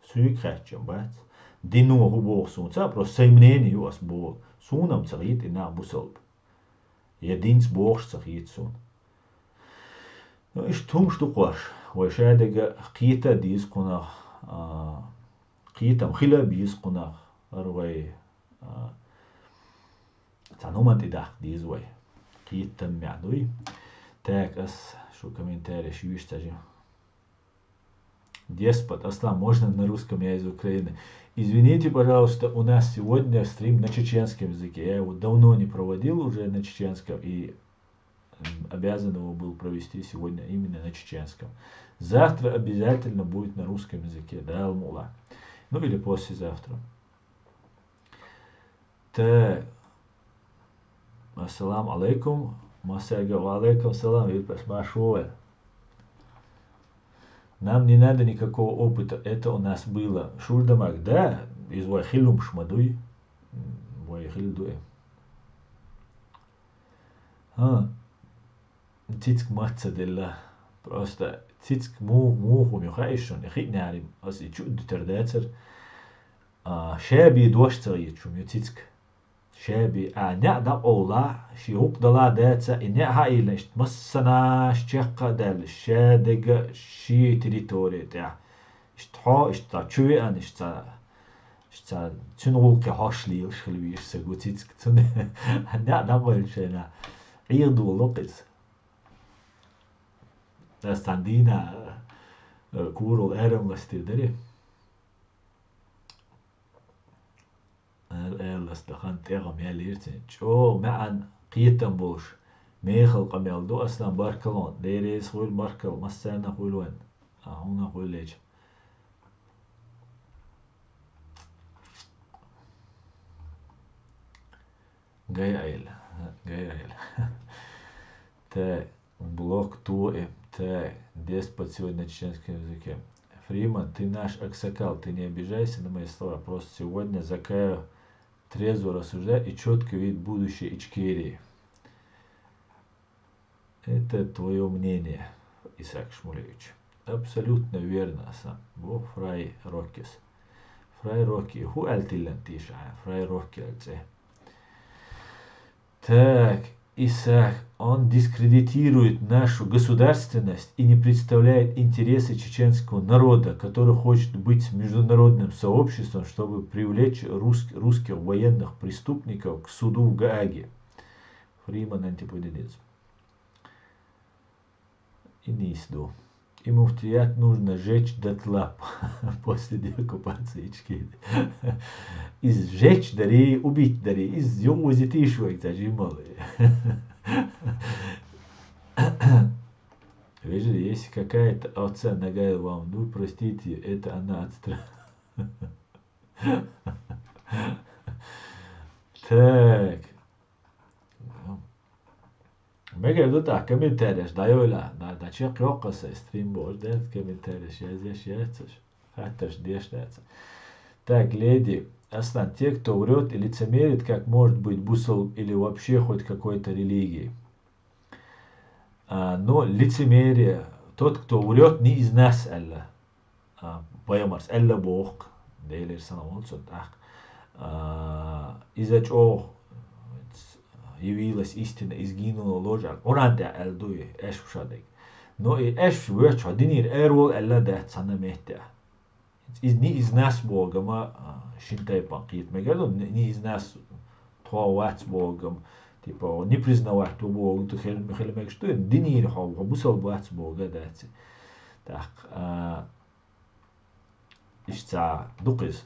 Speaker 1: سوي كراتشم بات دينو هو بوغ سون تا برو سيمنيني يو أس بوغ سونم تغيت إنا بوصل يدينس بوغش تغيت سون إش تومش تقواش وشادق قيتا ديز قنا قيتا مخلا بيز قنا أروي تعنوما تداخ ديز وي قيتا معدوي Так, что комментарий еще видишь, деспот, аслам, можно на русском, я из Украины. Извините, пожалуйста, у нас сегодня стрим на чеченском языке. Я его давно не проводил уже на чеченском и обязан его был провести сегодня именно на чеченском. Завтра обязательно будет на русском языке, да, алмула. Ну или послезавтра. Так, ассалам алейкум. Масяга, алейкум салам, Вильпаш, Машуэль. Нам не надо никакого опыта, это у нас было. Шурдамак, да, из Вайхилум Шмадуй. Вайхилдуй. Тицк мацадилла. Просто тицк муху мюхаишон, яхит нярим. Ас и чуд тердецер. Шаби дуашцер ячум, тицк. شابي نعدا أولا شيوق دلا داتا إنها هاي لشت مسنا شقة دال شادق شي تريتوري تاع اشتحا اشتا تشوي أن اشتا تنغول كهاشلي وشخلوي يشسقو تيتك تن نعدا بلشنا عيدو لقز استاندينا كورو الأرم لستيدري الأس دخان تيغم ياليرتين شو معن قيتن بوش ميخل قميل دو أصلا باركلون ديريس خويل باركل مسانا خويل وين هنا خويل ليج جاي عيل تا блок туэ та деспот сегодня на чеченском языке. Фриман, ты наш аксакал, ты не обижайся на мои слова, просто сегодня Закаю трезво рассуждать и четко видеть будущее Ичкерии. Это твое мнение, Исаак Шмулевич. Абсолютно верно сам. Бог фрай Рокис. Фрай Рокки. Ху альтиллен тиша. Фрай Рокки альце. Так, Исаак, он дискредитирует нашу государственность и не представляет интересы чеченского народа, который хочет быть международным сообществом, чтобы привлечь русских военных преступников к суду в Гааге. Фриман антиподинизм. И нисду. И муфтият нужно сжечь дотла после деоккупации Ичкерии. Из сжечь дари, убить дари, из юмузит ишвай тажималы. Видишь, если какая-то овца нагая вам, ну простите, это она от Так. Mega do tak komentarjes da jola da čak joka se stream boš da komentarjes я хаташ дештац. Так, леди, Аслан, те, кто врет и лицемерит, как может быть бусул или вообще хоть какой-то религии. Но лицемерие, тот, кто врет, не из нас, Алла. Поемарс, Алла Бог, дейлер санамон так. Из-за чего явилась истина и сгинула ложь, Уранда Алдуи, Эшвшадек. Но и Эшвш, Динир Эрвол, Алла да Цанамехтя. Не из нас Богом, Шинтай Пакит, Мегалон, не из нас Туавац Богом, Типа, не признавать то Бога, то хелемек, что это динир хау, бусал бац Бога, дати. Так, ишца дукис.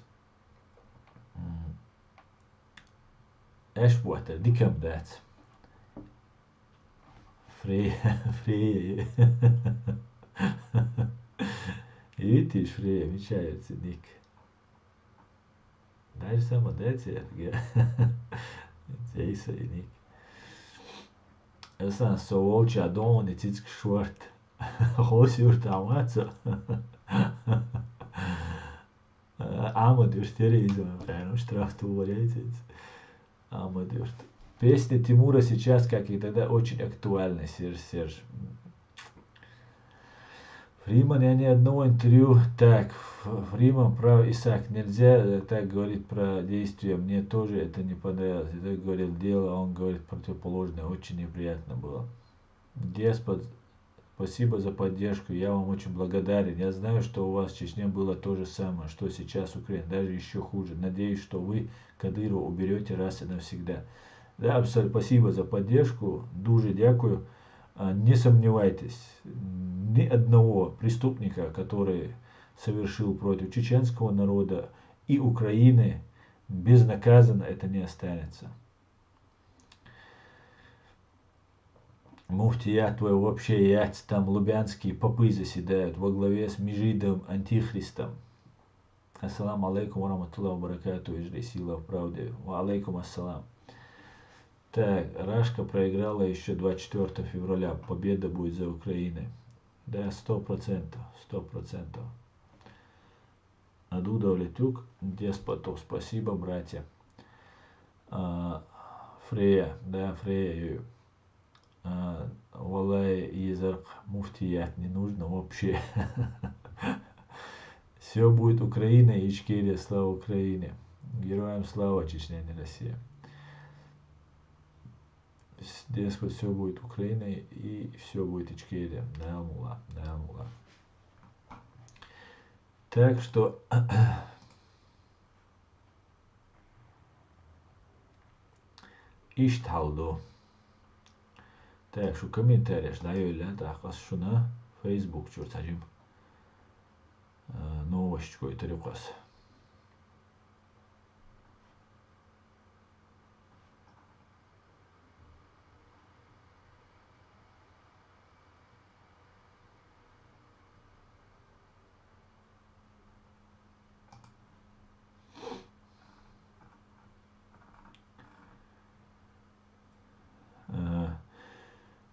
Speaker 1: Эш буатер, дикам дати. Фрей, фрей. Видишь, фрей, мечается ник. Даже сама дати, Isso aí, Nick. Essa soğuk adon etit short. Hoş yurtamazsa. Амадюрт, терроризм, ну штраф творяется. Амадюрт. Песня Тимура сейчас, как и тогда, очень актуальна, Серж. Фриман, я ни одного интервью, так, Фриман прав Исаак, нельзя так говорить про действия, мне тоже это не понравилось, я так говорил дело, он говорит противоположное, очень неприятно было. Деспот, спасибо за поддержку, я вам очень благодарен, я знаю, что у вас в Чечне было то же самое, что сейчас Украина, даже еще хуже, надеюсь, что вы Кадырова уберете раз и навсегда. Да, спасибо за поддержку, дуже дякую. Не сомневайтесь, ни одного преступника, который совершил против чеченского народа и Украины, безнаказанно это не останется. Муфтият твой вообще яц, там лубянские попы заседают во главе с Межидом Антихристом. Ассаламу алейкум ва раматуллахи ва баракату, ижри сила в правде. Ва алейкум ассалам. Так, Рашка проиграла еще 24 февраля. Победа будет за Украиной. Да, 100%. 100%. Адуда Летюк, Деспотов, спасибо, братья. Фрея, да, Фрея. Валай Езарк, муфтият не нужно вообще. Все будет Украина и Ичкерия, слава Украине. Героям слава, Чечня, не Россия. Деспот, все будет Украиной и все будет Ичкерия. Да, мула, да, мула. Так что Иштхалдо. Так, şu комментариях да öyle daha şuna Facebook çurtacım. Новость какой-то рюкас.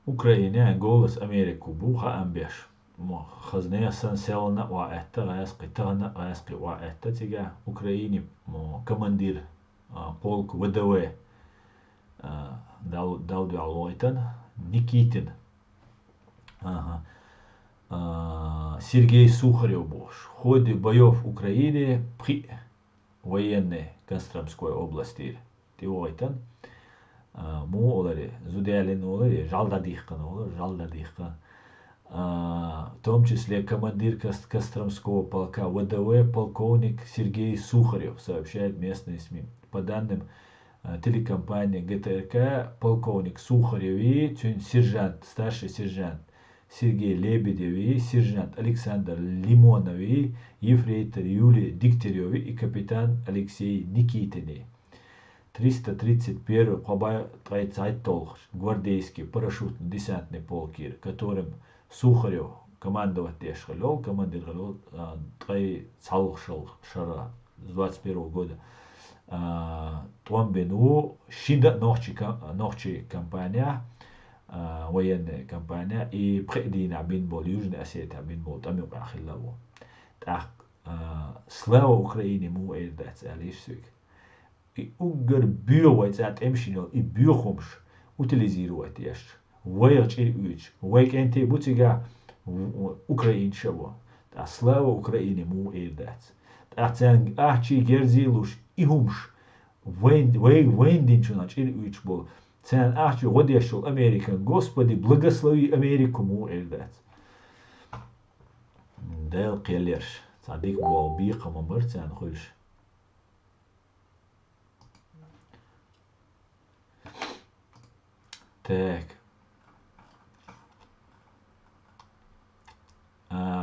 Speaker 1: Ukraina голос Америку буха амбеш. Хазне сенселна уаэта гаэски тагна гаэски уаэта тига Украине командир полк ВДВ Дауди Алойтан Никитин. Сергей Сухарев был. В ходе боев в Украине при военной Костромской области Тиойтан му олари зудялин олари жалдадихкан олар жалдадихкан. В том числе командир Костромского полка ВДВ полковник Сергей Сухарев, сообщает местные СМИ. По данным телекомпании ГТРК, полковник Сухарев и сержант, старший сержант Сергей Лебедев и сержант Александр Лимонов и ефрейтор Юлий Дегтярев и капитан Алексей Никитин. 331 Кобай Трайцайтол, гвардейский парашютно-десантный полк, которым Сухарев командовать Тешхалел, командир Трайцалшал Шара с 21 года. Томбену Шинда Нохчи компания, военная компания, и Предина Бинбол, Южная Осетия Бинбол, там и Ахиллаву. Так, слава Украине, му эльдать, алишсик. И угар бювать от эмшинел и бюхумш утилизировать яш. Вайч и уч. Вайк энте бутига украиншево. Та слава Украине, му эльдать. Ацен ахчи герзилуш и хумш. Вейндинчунач и уч был. Цен ахчи годяшул Американ. Господи, благослови Америку, му эльдать. Дэл келерш. Цадик был биха мамырцан хуш. Так.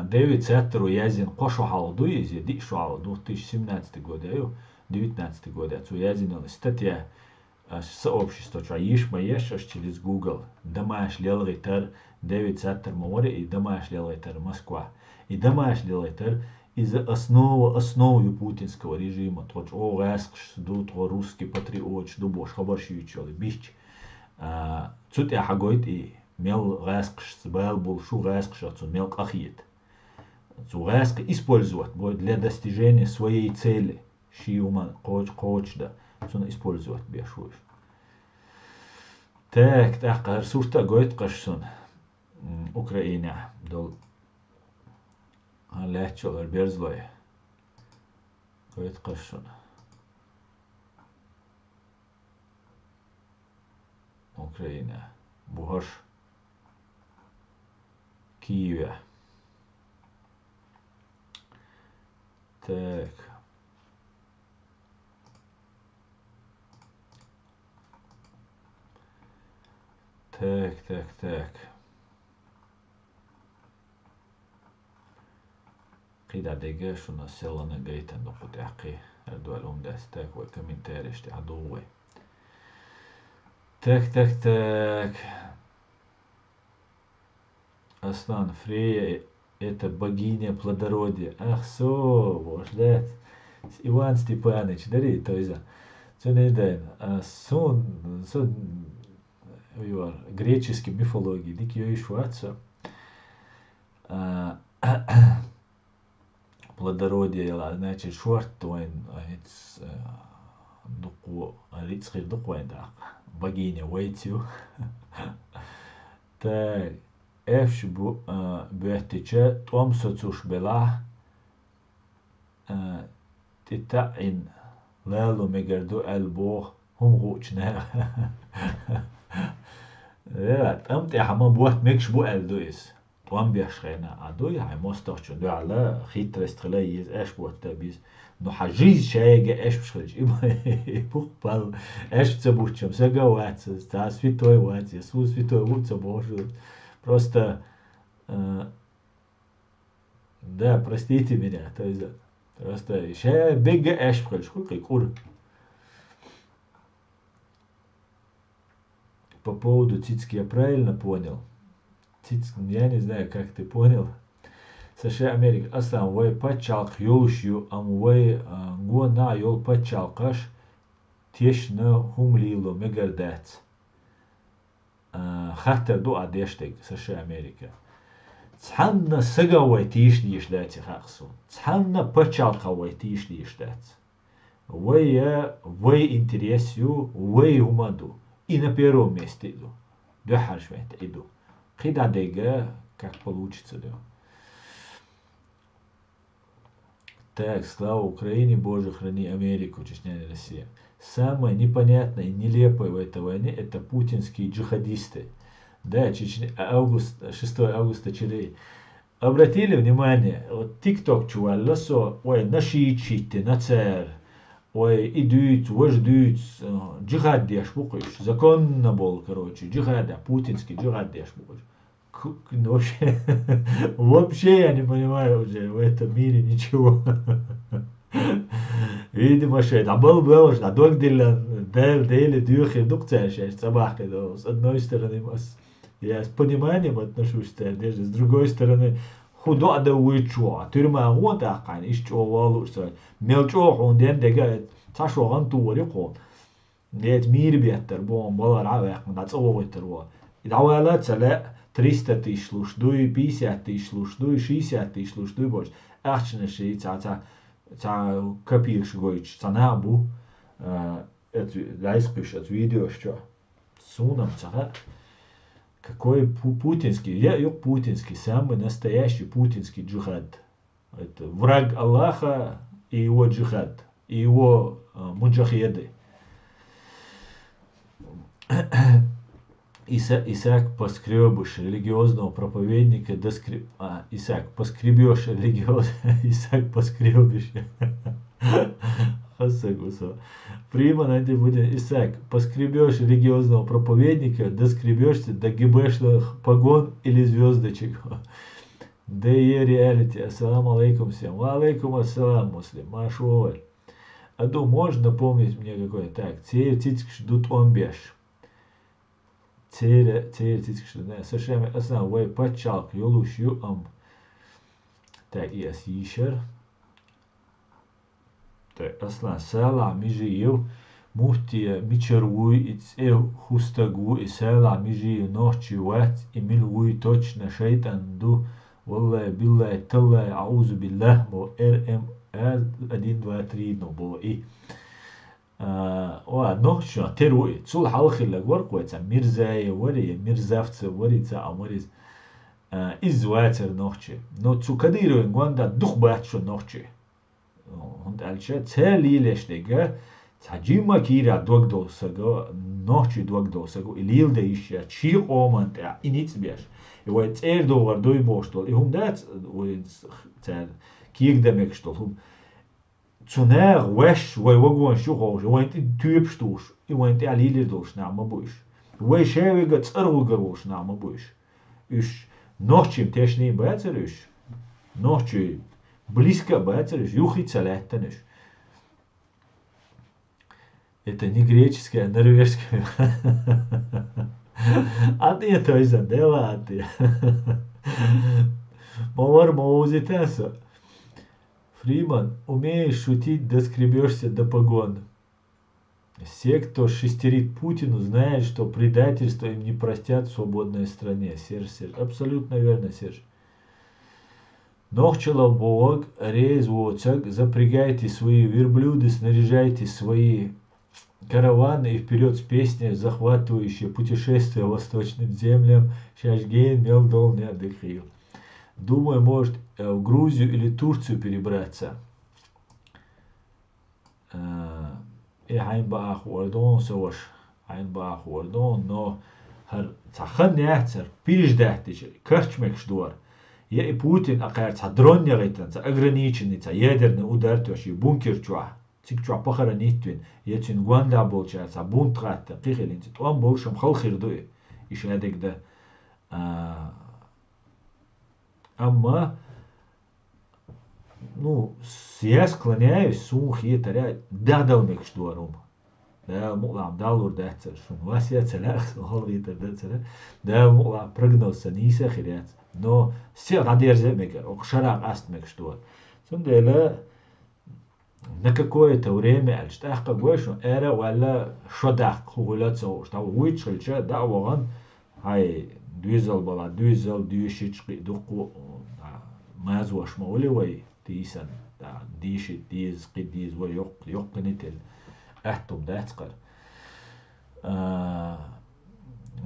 Speaker 1: Девять Сеттеру Язин Кошу Халду из Еди Шуал 2017 год, 19 год. Отцу Язин статья сообщество Чаиш Маешаш через Google. Дамаш Лелайтер Девять Сеттер Море и Дамаш Лелайтер Москва. И Дамаш Лелайтер из основы путинского режима. Тот Огэскш ду то русский патриот, ду бош хабаршивичел бич. Цут я хагойт и мел гаскш сбал был шу гаскш отцу мел кахит. Цугаск использовать будет для достижения своей цели. Шиума коч да. Цуна использовать бешуешь. Так, ресурста гойт кашсон. Украина дол. Лячол берзлой. Гойт кашсон. Украина. Бугаш. Киеве. Так. Так. قيد دقيقة شو نسيلنا جيتا نقطة عقي الدول دستك وكمنتاريش تعدوي так. Аслан Фрея это богиня плодородия. Ах, да. Иван Степанович, дари, то есть, сон, греческой мифологии, дик ее ишуатся, плодородие, значит, шорт, лицхир дукуэн, да, богиня Уэйтю. Так, эфш бухтича, том соцуш бела, титаин, лелу мегарду элбох, гучна. Там ты хама бухт мекш бу элдуис. Том бешхена, адуй хай мосточу, ду ala хитрест خلايز اش بوت بيز نو حجيز شايجة اش بشخلج بوخ بال اش تبوتشم سجا واتس تا святой ват Иисус святой вуца Божий. Просто да, простите меня, то есть просто ща бега эш бхэлж сколько кур. По поводу Цицки я правильно понял? Я не знаю, как ты понял. США Америка аслан вай пачалк юлшю ам вай гуна юл пачалкаш тешна хумлило мегардац. Хатер ду адештег США Америка. Цханна сага вай тиш лишлати хаксу. Цханна пачалка вай тиш лиштац. Вай интересю, вай умаду. И на первом месте иду. Дохаршвайт иду. Кида дега, как получится, да. Так, слава Украине, Боже, храни Америку, Чечня и Россия. Самое непонятное и нелепое в этой войне это путинские джихадисты. Да, 6 августа Чили. Обратили внимание, вот ТикТок чувалласо, ой, наши читы, на царь, ой, идут, вождут, джихад деш букуш, законно был, короче, джихада, путинский джихад деш букуш. Вообще я не понимаю уже в этом мире ничего. Видимо, что это был бы, а док дели дюхи дукция, собака, с одной стороны, я с пониманием отношусь, с другой стороны, худо да уйчо, тюрьма вот акан, ищо валуса, мелчо он ден дега, ташо ган туори кон. Нет мир беттер, бом, балара, that's all it was. И давала целе 300 тысяч слушдуй, 50 тысяч слушдуй, 60 тысяч слушдуй, больше. Ахчина ши, ца копирш гойч, ца набу, дайспиш, видео, что сунам, ца. Какой путинский, я путинский, самый настоящий путинский джихад. Это враг Аллаха и его джихад, и его муджахеды. Исаак поскребыш религиозного проповедника, Исаак поскребешь религиозного, Исаак поскребыш. Осагусо. Прима на будет Исаак. Поскребешь религиозного проповедника, доскребешься до ГБшных погон или звездочек. Да и реалити. Ассаламу алейкум всем. Ва алейкум ассалам, муслим. Машуаль. Аду, можно напомнить мне какой? Так, цейр титикш дут омбеш. Цейр титикш дут. Совершенно основа. Вай пачалк юлуш ю ам. Так, yes, ишер. Так, аслан. Сала мижиев. Мухтия мичервуй иц хустагу и сала мижиев ночи ват и милвуй точно шейтан ду. Валлахи биллахи таллахи аузу биллах. Бо РМ 1, 2, 3 no bo i ночью теруи цул халхи лагвар куэца мирзай вари мирзавцы варица амарис изватер ночи но цукадиру ингванда дух бачо ночи und alcha целилештега цаджима кира догдосаго ночи догдосаго илил де ища чи омант иницбеш и вот эрдо вардой боштол и хумдат цел кигдемек штол хум цунер веш вайвагон шухош вайнти тюбштуш и вайнти алилердош нама буш вайшевега царвугарош нама буш иш ночим тешни бацериш ночи близко бацериш юхи целеттениш. Это не греческое, а норвежское. А ты это из дела, а ты. Мовар моузитеса. Фриман, умеешь шутить, доскребешься до погон. Все, кто шестерит Путину, знают, что предательство им не простят в свободной стране. Серж. Абсолютно верно, Серж. Нохчелов Бог, рейз воцак, запрягайте свои верблюды, снаряжайте свои караваны и вперед с песней, захватывающей путешествие восточным землям. Шашгейн Мелдол не отдыхил. Думаю, может в Грузию или Турцию перебраться. И Хайнбах Уардон сош. Хайнбах Уардон, но цахан яцер переждахтич, карчмек шдуар. Я и Путин акарц хадроння рейтан, ограниченный, ядерный удар тоши, бункер чуа. Цик чуа пахара нитвин, яцин гуанда болча, бунт гатта, пихелин, он большим халхир дуэ. Иш адек да Амма, ну, я склоняюсь, сумх и таря, дадалмек штуарум. Да, мулам далур дацер, шум вася целях, холвитер дацер, да, мулам прогноз ниса хирят. Но все радерзе мекер, окшарак астмек штуар. Сундела на какое-то время, альштахка гойшу, эра вала шодах, хугуляцо, что уичхельча, да, воган, хай, двизал бала, двизал, двишички, духу, мазуаш маулевай, тисан, да, диши, диз, кидиз, вой, йокканител, ахтум, дацкар.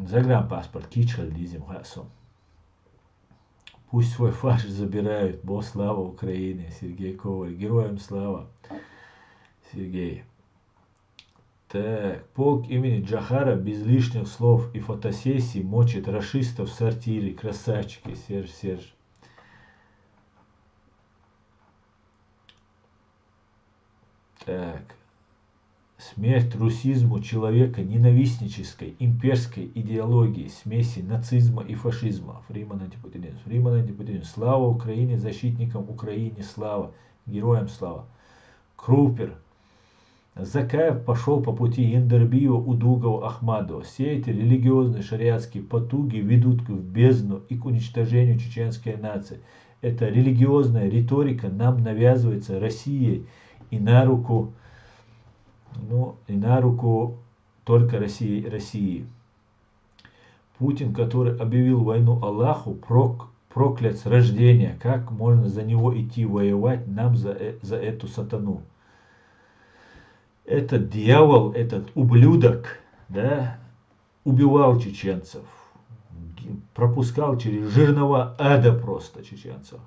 Speaker 1: Загранпаспорт, кичхал, дизим, хасом. Пусть свой фарш забирают, бо слава Украине, Сергей Коваль, героям слава, Сергей. Так, полк имени Джахара без лишних слов и фотосессий мочит рашистов в сортире, красавчики, Серж. Так, смерть русизму человека ненавистнической, имперской идеологии, смеси нацизма и фашизма. Фриман антипутинизм. Слава Украине, защитникам Украине, слава, героям слава. Крупер. Закаев пошел по пути Яндарбиева, Удугова, Ахмадова. Все эти религиозные шариатские потуги ведут в бездну и к уничтожению чеченской нации. Эта религиозная риторика нам навязывается Россией и на руку только России. Путин, который объявил войну Аллаху, проклят с рождения. Как можно за него идти воевать нам за эту сатану? Этот дьявол, этот ублюдок, да, убивал чеченцев, пропускал через жирного ада просто чеченцев.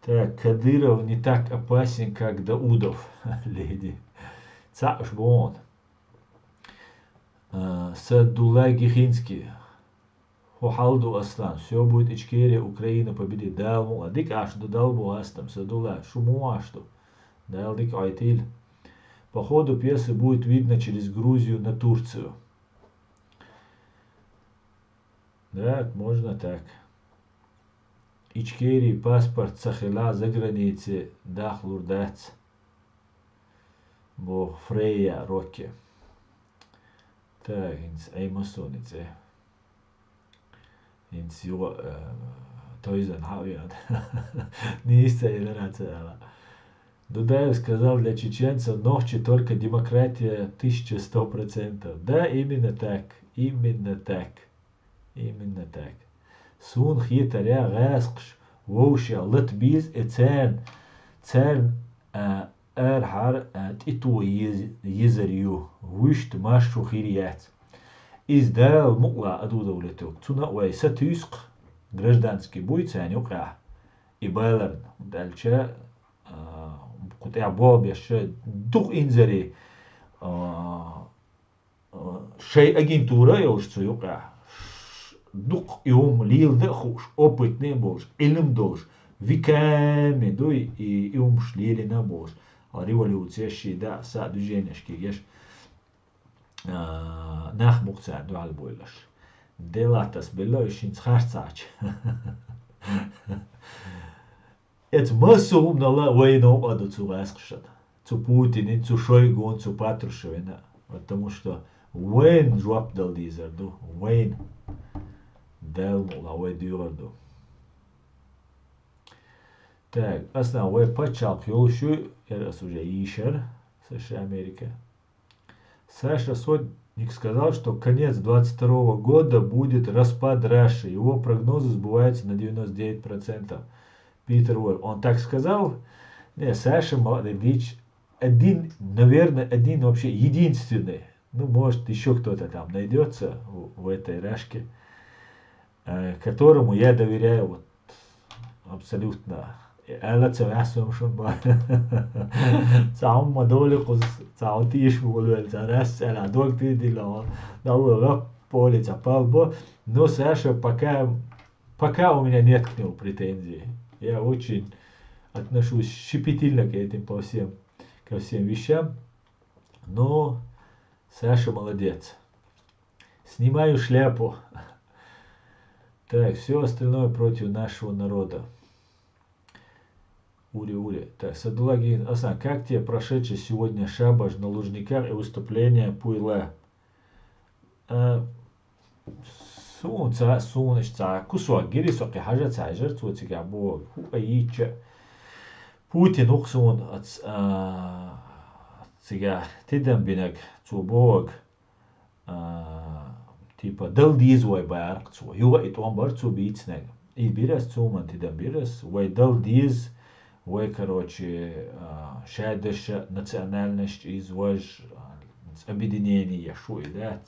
Speaker 1: Так, Кадыров не так опасен, как Даудов, леди. Цашбон. Садулай Гихинский. Халду Аслан. Все будет Ичкерия, Украина победит. Дал дик аж до долбу астам, садула, шуму ашту. Дал дик айтиль. По ходу пьесы будет видно через Грузию на Турцию. Да, можно так. Ичкерии паспорт сахила за границей дахлурдац. Бо Фрейя Роки. Так, инс эймосонице. Инс его Тойзен Хавиад. Не истая. Дудаев сказал, для чеченцев ногче только демократия 1100%. Да, именно так. Именно так. Именно так. Сун хитаря гасқш воушя латбиз и церн эрхар титу езарью вышт машу хирият. Издал мукла аду даулетук. Цуна уайса тюск гражданский буйцань ука. И байларн. Дальше кутя бобеш дух инзари шей агентура ёшцу юка. Дух иум лил дехуш, опыт не бош, илм дош, виками дуй и иум шлили на бош. А революция шида са движенешки еш нахмукца дуал бойлаш. Делатас бело ишин цхарцач. Это массу умнала войну аду цугаскшат. Цу Путин, цу Шойгу, цу Патрушевина. Потому что войн жуап дал дизерду, войн. Дал мулавой дюрарду. Так, основной почал хилшу, это уже Ишер, США, Америка. Саша Сотник сказал, что конец 22 года будет распад Раши. Его прогнозы сбываются на 99%. Питер Уэлл. Он так сказал? Не, Саша Молодец один, наверное, один вообще единственный. Ну, может, еще кто-то там найдется в этой Рашке, которому я доверяю вот абсолютно. ألا تسمعهم شون با تعم مدول قص تعطيش بقولوا التراس أنا دوك تدي لا داو поле цапалбо, но Саша пока у меня нет к нему претензий. Я очень отношусь щепетильно к этим ко всем вещам, но Саша молодец. Снимаю шляпу. Так, все остальное против нашего народа. Ури. Так, Садулагин Асан, как тебе прошедший сегодня шабаш на Лужниках и выступление Пуйла? Сунечца, кусок, гирисоки, хажаца, жертвуется, бо, хуаича. Путин уксун от сега, тидам бинак, цубог, типа, дал дизвой барк, цу, юга и том бар цу бицнег. И бирас цуман, тидам бирас, вай дал диз, вай, короче, шадыша национальность извож объединение, шуй, да.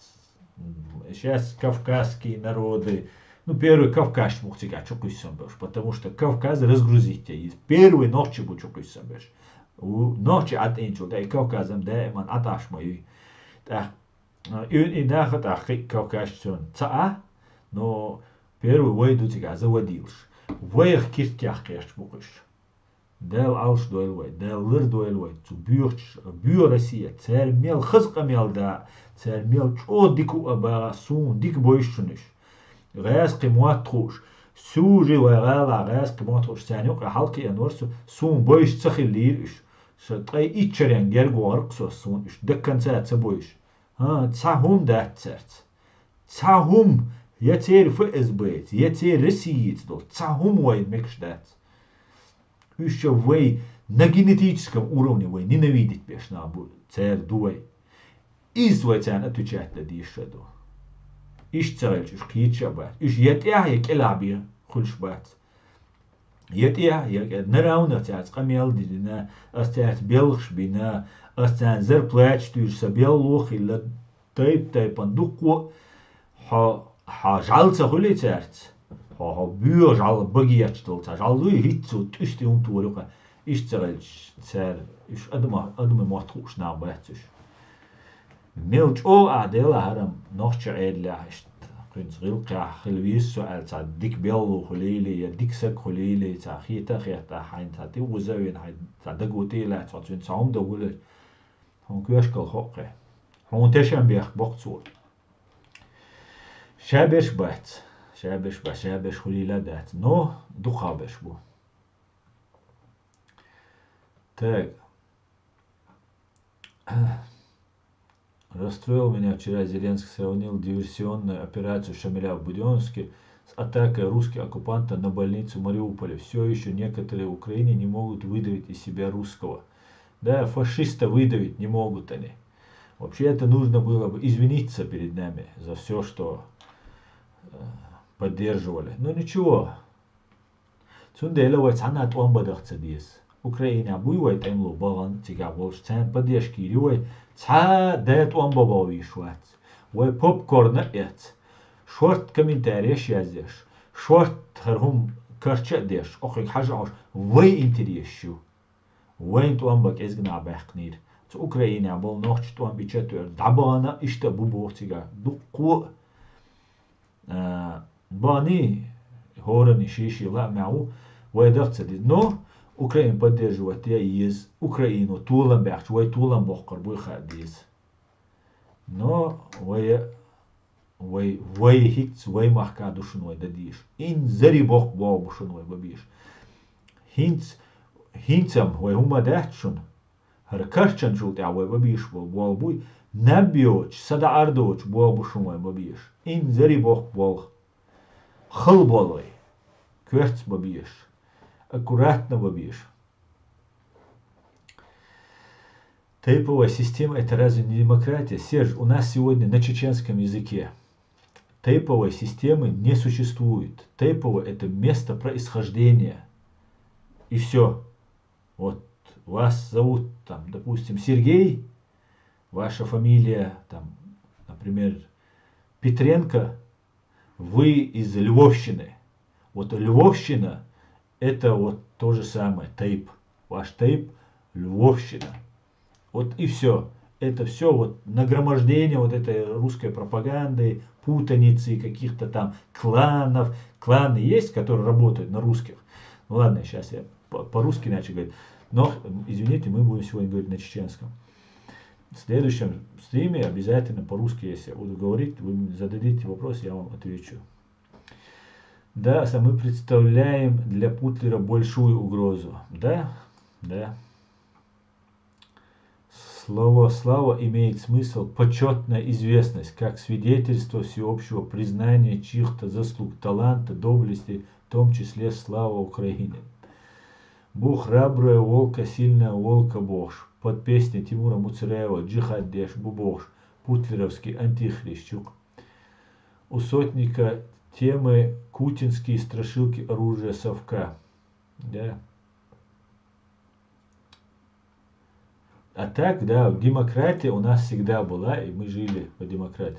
Speaker 1: Сейчас кавказские народы, ну, первый Кавказ мог тебя чукуйсам бэш, потому что Кавказ разгрузить тебя. Первый ночи был чукуйсам бэш. Ночи от инчу, да и Кавказом, да и ман аташ мой. Так, и нахат ахи Кавказчун цаа, но первый войду тебя заводилш. Воях киртях кеш букыш. Дэл алш дуэлвай, дэл лыр дуэлвай, цу бюр Россия, царь мел хызка мел да, царь мел чо дику аба сун, дик бойшуниш. Гайаски муатруш, сужи вайгала, гайаски муатруш, цанюк, а халки янорсу, сун бойш цахи лириш. Шатай ичарян гергу арксо сун, иш деккан цаца бойш. Цахум да царц. Цахум, я царь фэс бэйц, я царь Россиец дол, цахум вай мекш дац. Еще вы на генетическом уровне вы ненавидеть бешна будет царь дуй. Изватян отвечать на дишаду. Иш царь иш кичабат. Иш ятя як элабия хульшбат. Ятя як нарауна царь камел дина астяц белхш бина астян зарплач туж сабел лох или тайп пандуку ха жалца хули царь. Бюр жал багият стол, жал дуй хитцу тюсти турука. Иш царь иш адма матруш на бэтсуш. Мелч о адела харам нохча эдля иш كنت غير كحلويس سؤال تاع ديك بيلو خليلي يا ديك سك خليلي تاع خيتا خيتا حين تاع تي وزاوين حين تاع دقوتي لا تاع تون ساوم دولة هون كيشكل خوقه هون تشم بيخ بقصور شابش بات شابش خليلا دات نو دخابش بو так расстроил меня вчера Зеленский сравнил диверсионную операцию Шамиля в Буденновске с атакой русских оккупантов на больницу в Мариуполе. Все еще некоторые в Украине не могут выдавить из себя русского. Да, фашиста выдавить не могут они. Вообще это нужно было бы извиниться перед нами за все, что поддерживали. Но ничего. Цунделовец она он бадахца дис. Украина буйвает эмлу балан тига волш цен поддержки ривой ца дает он бабави шват. Вой попкорн эт. Шорт комментарий шаздеш. Шорт хархум карча деш. Охик хажауш. Вой интересю. Вой он бак эзгна бахнир. Ц Украина бол нохч туан бичетер. Дабана ишта бубортига. Дуку бани хорани шиши ла мяу. Вой дахца дис. Но Украина поддерживает я из Украину тулам бахч, вой тулам бохкар буй хадис. Но вой хикц вой махка душной дадиш. Ин зари бох бабушной бабиш. Хинцам вой хума дахчун. Хар карчан жут я вой бабиш бол буй. Набиоч сада ардоч бабушной бабиш. Ин зари бох бол. Хыл болой. Кверц бабиш. Аккуратно бабиш. Тейповая система — это разве не демократия? Серж, у нас сегодня на чеченском языке тейповой системы не существует. Тейповое — это место происхождения. И все. Вот вас зовут, там, допустим, Сергей, ваша фамилия, там, например, Петренко, вы из Львовщины. Вот Львовщина — это вот то же самое, тейп. Ваш тейп — Львовщина. Вот и все. Это все вот нагромождение вот этой русской пропаганды, путаницы, каких-то там кланов. Кланы есть, которые работают на русских. Ну ладно, сейчас я по-русски начал говорить. Но, извините, мы будем сегодня говорить на чеченском. В следующем стриме обязательно по-русски, если я буду говорить, вы зададите вопрос, я вам отвечу. Да, мы представляем для Путлера большую угрозу. Да, да. Слово «слава» имеет смысл почетная известность, как свидетельство всеобщего признания чьих-то заслуг, таланта, доблести, в том числе слава Украине. Бог храбрая волка, сильная волка Бож. Под песней Тимура Муцереева «Джихад Деш Бубош», Путлеровский антихрищук. У сотника темы «Кутинские страшилки оружия совка». Да. А так, да, демократия у нас всегда была, и мы жили по демократии.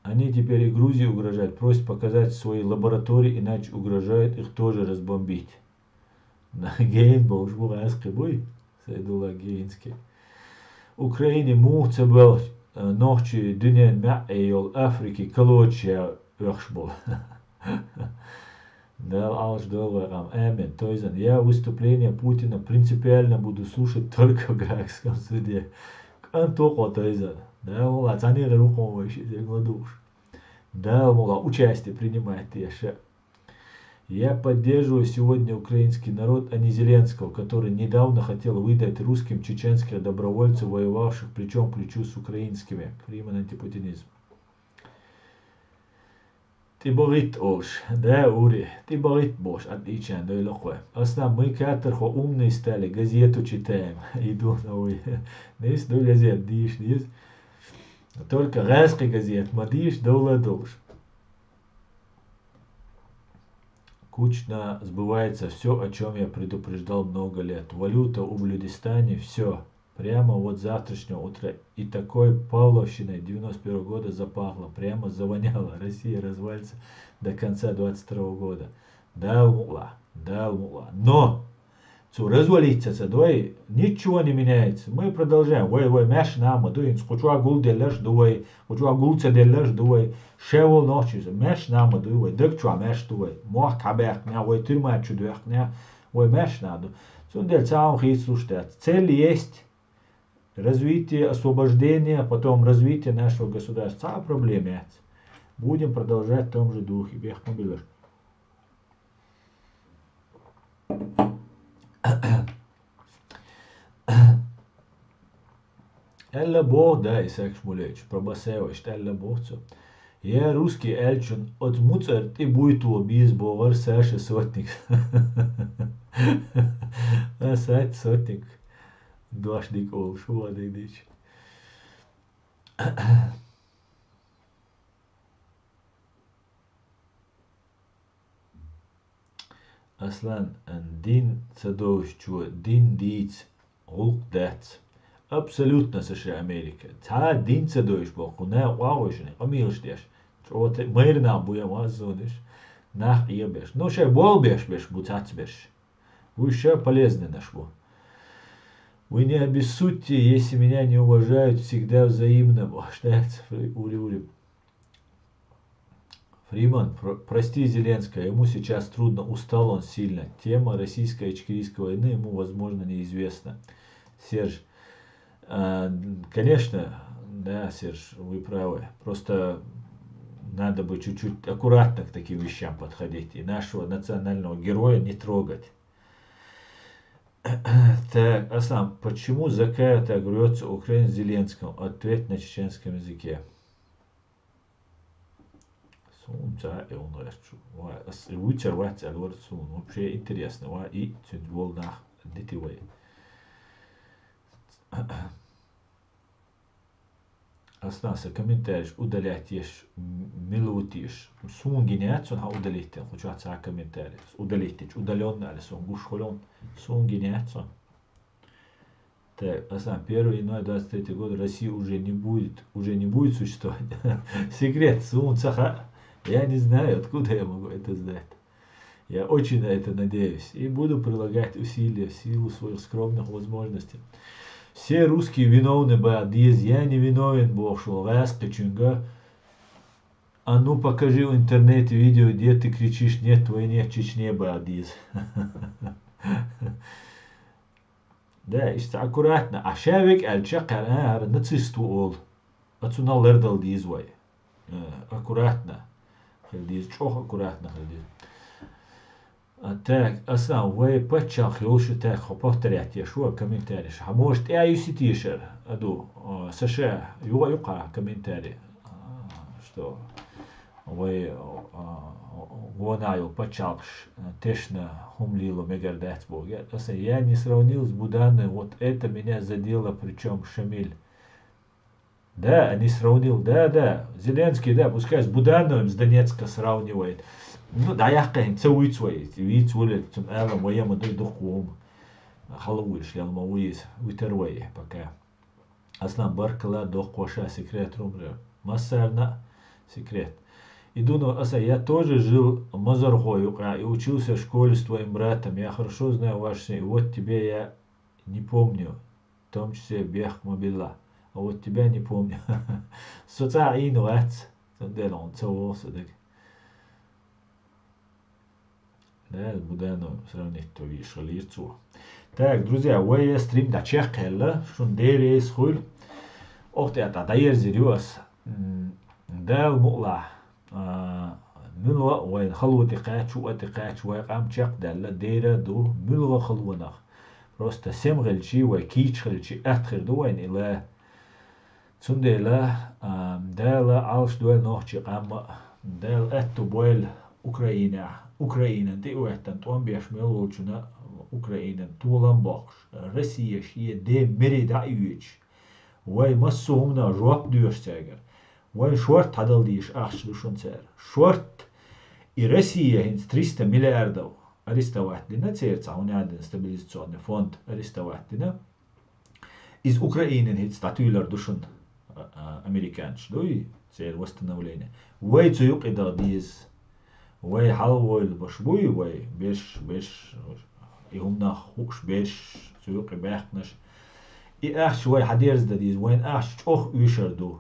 Speaker 1: Они теперь и Грузии угрожают, просят показать свои лаборатории, иначе угрожают их тоже разбомбить. Гейн был жбурайский бой, Сайдулла Гейнский. Украине мухца был ночи днен мяйол Африки колочия вехшбол. Да, алж долларам, амин. То есть я выступление Путина принципиально буду слушать только в Гаагском суде. Антоко, то есть, да, мол, оценили руководящий, я гладуш. Да, мол, участие принимает еще. Я поддерживаю сегодня украинский народ, а не Зеленского, который недавно хотел выдать русским чеченских добровольцев, воевавших плечом к плечу с украинскими. Фриман антипутинизм. Ты борит ош, да, Ури, ты борит бош, отлично, да и лохуя. Осна мы катерхо умные стали, газету читаем, иду на уй. Нес до газет, дишь, нес. Только райский газет, мадишь, дола душ. Кучно сбывается все, о чем я предупреждал много лет. Валюта в Блюдистане, все. Прямо вот завтрашнего утра и такой Павловщиной 91 года запахло, прямо завоняло. Россия развалится до конца 22 года. Дал мула. Но развалиться, давай, ничего не меняется. Мы продолжаем. Ой, мяш нам, дуем, хочу гул делаш, дуй, хочу гулца делаш, дуй, шевел ночи, мяш нам, дуй, дык чуа мяш, дуй, мох кабек, ня, ой, тюрьма чудуях, ня, ой, мяш надо. Сундель сам хит слушать. Цель есть развитие, освобождение, потом развитие нашего государства. А проблем нет. Будем продолжать в том же духе. Бех мобилер. Ella Bog da is ekšmulič, probaseo ist Ella Bogco. Je ruski elčun od mucer ti bujtu obis bogar seše sotnik. Sēt sotnik. Došnik ol šodik dič. Aslan din sadovšču, din dic, hulk dec. Абсолютно США Америка. Та динца доиш боку, не вауишни, амилштеш. Чот мирна буя мазониш. Нах ебеш. Ну ше болбеш беш бутацбеш. Вы еще полезны наш бо. Вы не обессудьте, если меня не уважают, всегда взаимно. Штец, ули. Фриман, прости Зеленского, ему сейчас трудно, устал он сильно. Тема российско-ичкерийской войны ему, возможно, неизвестна. Серж, конечно, да, Серж, вы правы. Просто надо бы чуть-чуть аккуратно к таким вещам подходить и нашего национального героя не трогать. Так, Аслан, почему Закая так рвется Украин с Зеленским? Ответ на чеченском языке. Вообще интересно. И волнах дитивой. Остался комментарий, удалять ешь, милутишь. Сунгинят, он удалить, хочу отца комментарий. Удалить, удаленно, але сон гуш холон, сунгинят. Так, а сам 1 января 23 года России уже не будет существовать. Секрет, сун цаха. Я не знаю, откуда я могу это знать. Я очень на это надеюсь и буду прилагать усилия в силу своих скромных возможностей. Все русские виновны бадиз, я не виновен, Бог шел, вас печенга. А ну покажи в интернете видео, где ты кричишь, нет войны в Чечне, бадиз. Да, аккуратно. А шавик аль-чакар, нацисту ол. Ацунал лердал дизвай. Аккуратно. Хальдиз, чох аккуратно хальдиз. Так, Аслан, вы почал хилши так, повторять, я шо комментарий. А может, я юситишер, аду, США, юка комментарий, что вы гонаю почал, тешно хумлило мегардать Бог. Я не сравнил с Буданой, вот это меня задело, причем Шамиль. Да, не сравнил, да, Зеленский, да, пускай с Будановым с Донецка сравнивает. Ну да, я кайн цуит свой, вид улет, zum элам, воя мадой духом, халуиш, я лмауиз, утервай, пока. Аслан баркала дох коша секрет румре, массарна секрет. Иду на аса, я тоже жил в Мазархою и учился в школе с твоим братом, я хорошо знаю ваш семью, вот тебе я не помню, в том числе Бех Мобила, а вот тебя не помню. Социальный вац, он целовался, так. Да, Будану сравнить то видишь, лицо. Так, друзья, вы стрим да чекхелла, шун дери схуй. Ох, это дайер зерёс. Дал мула. Милва, وين خلوة قاتش وقاتش وقام чек دال ديرا دو ملغا خلونах. Просто семгелчи, кичхелчи, ахтхер дуайн ила. Цундела, дала алш дуэл нохчи qam дал эту бойл Украина, ты уэттан, туан беш мелочуна Украина, тулан бокш, Россия шие де мерида ивич. Вай массумна жоп дюрстягер. Вай шорт хадал диш ахш душон цер. Шорт и Россия хинс 300 миллиардов арестовательно, церца, он один стабилизационный фонд арестовательно. Из Украины хинс статуйлер душон американч, ну и цер восстановление. Вай цуюк ида диз. Вай халвойл башбуй, вай беш هم نخوش بيش سوق بيحنش شوي حديرز دديز وين أخ ويشردو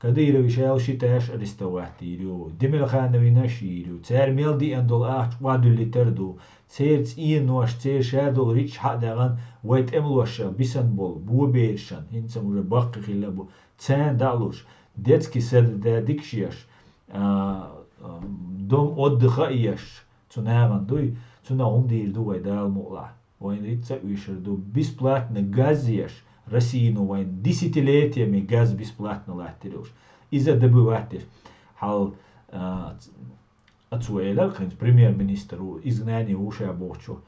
Speaker 1: كديرو يشاو شتاش أرستواتيرو دمر خانة ويناشيرو تسير ميل دي أندول وادو اللي تردو تسير تسين نوش تسير شادو ريتش حق داغان ويت املوش بيسن بول بو بيرشن هنسا مجا باقي خلابو تسان دالوش ديتسكي سرد داديكشيش دوم أد خايش تناغن دوي تنا دير دو ويدال مقلع وين ريتسا ويشردو بيسبلاتنا غازيش Россиину войн десятилетиями газ бесплатно латтеруш. Из-за добывателей хал отсюда, как премьер-министр изгнание уша бочу,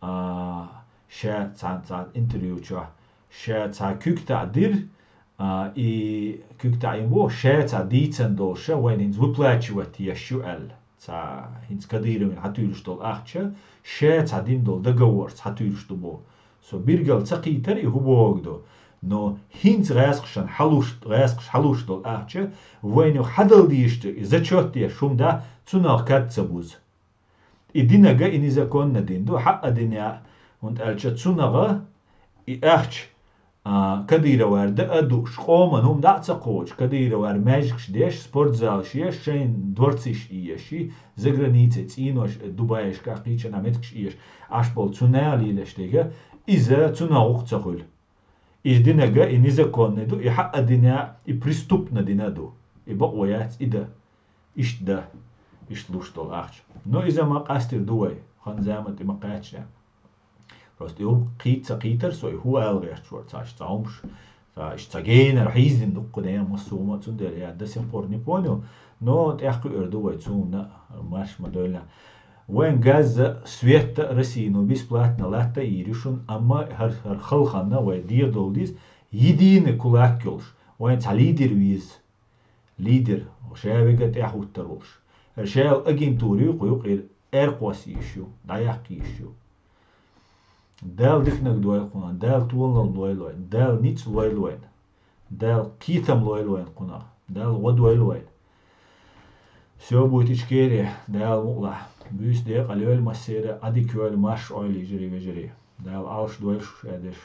Speaker 1: ша цан интервью чо, ша ца кюкта дир и кюкта имбо ша ца дицен дол ша войн инз выплачивать ящу эл. Ца инз кадирами хатюрш дол ахча, ша ца дин дол договор хатюрш дол. So birgal цакитер и хубогдо, но хинц раскшан халуш дол ахче, войну хадал диште и зачетия шумда цунах катцабуз. И динага и незаконно диндо хакка диня, und alcha цунага и ахч кадира варда аду шкоман датца коч, кадира вар мэжкш деш спортзал шиеш шейн дворциш иеши, за границей цинош Дубаеш кахича наметкш иеш, ашбол цунали лештега, إذا تناوخ تقول إذا نجا إن إذا كنا دو يحق دنا يبرستوبنا دنا دو يبقويات إذا إيش ده إيش لوش طول أخش نو إذا ما قاستر دوي خان زامت ما قاتش راست يوم قيتر سوي هو ألغي شو تاش تعمش تاش تجين رحيزين دو قدام مصومة تندر يا ده سيمبورني بونيو نو تأخذ أردوي تسونا ماش مدولنا وين غاز سويت رسينو بيسبلاتنا لاتا يريشون اما هر خلخنا ودير دولديز يدين كولاكيولش وين تا ليدر ويز ليدر وشاويغا تاحوتروش هرشاو اجنتوري قيوق ارقوس يشو دايق يشو دال ديكنك دويل قنا دال تولن لويلوين دال نيتس لويلوين دال كيتم لويلوين قنا دال ودويلوين все будет ичкерия дал мула бюс де алёл масера адикёл маш ойли жири вежири дал алш дуэлш эдеш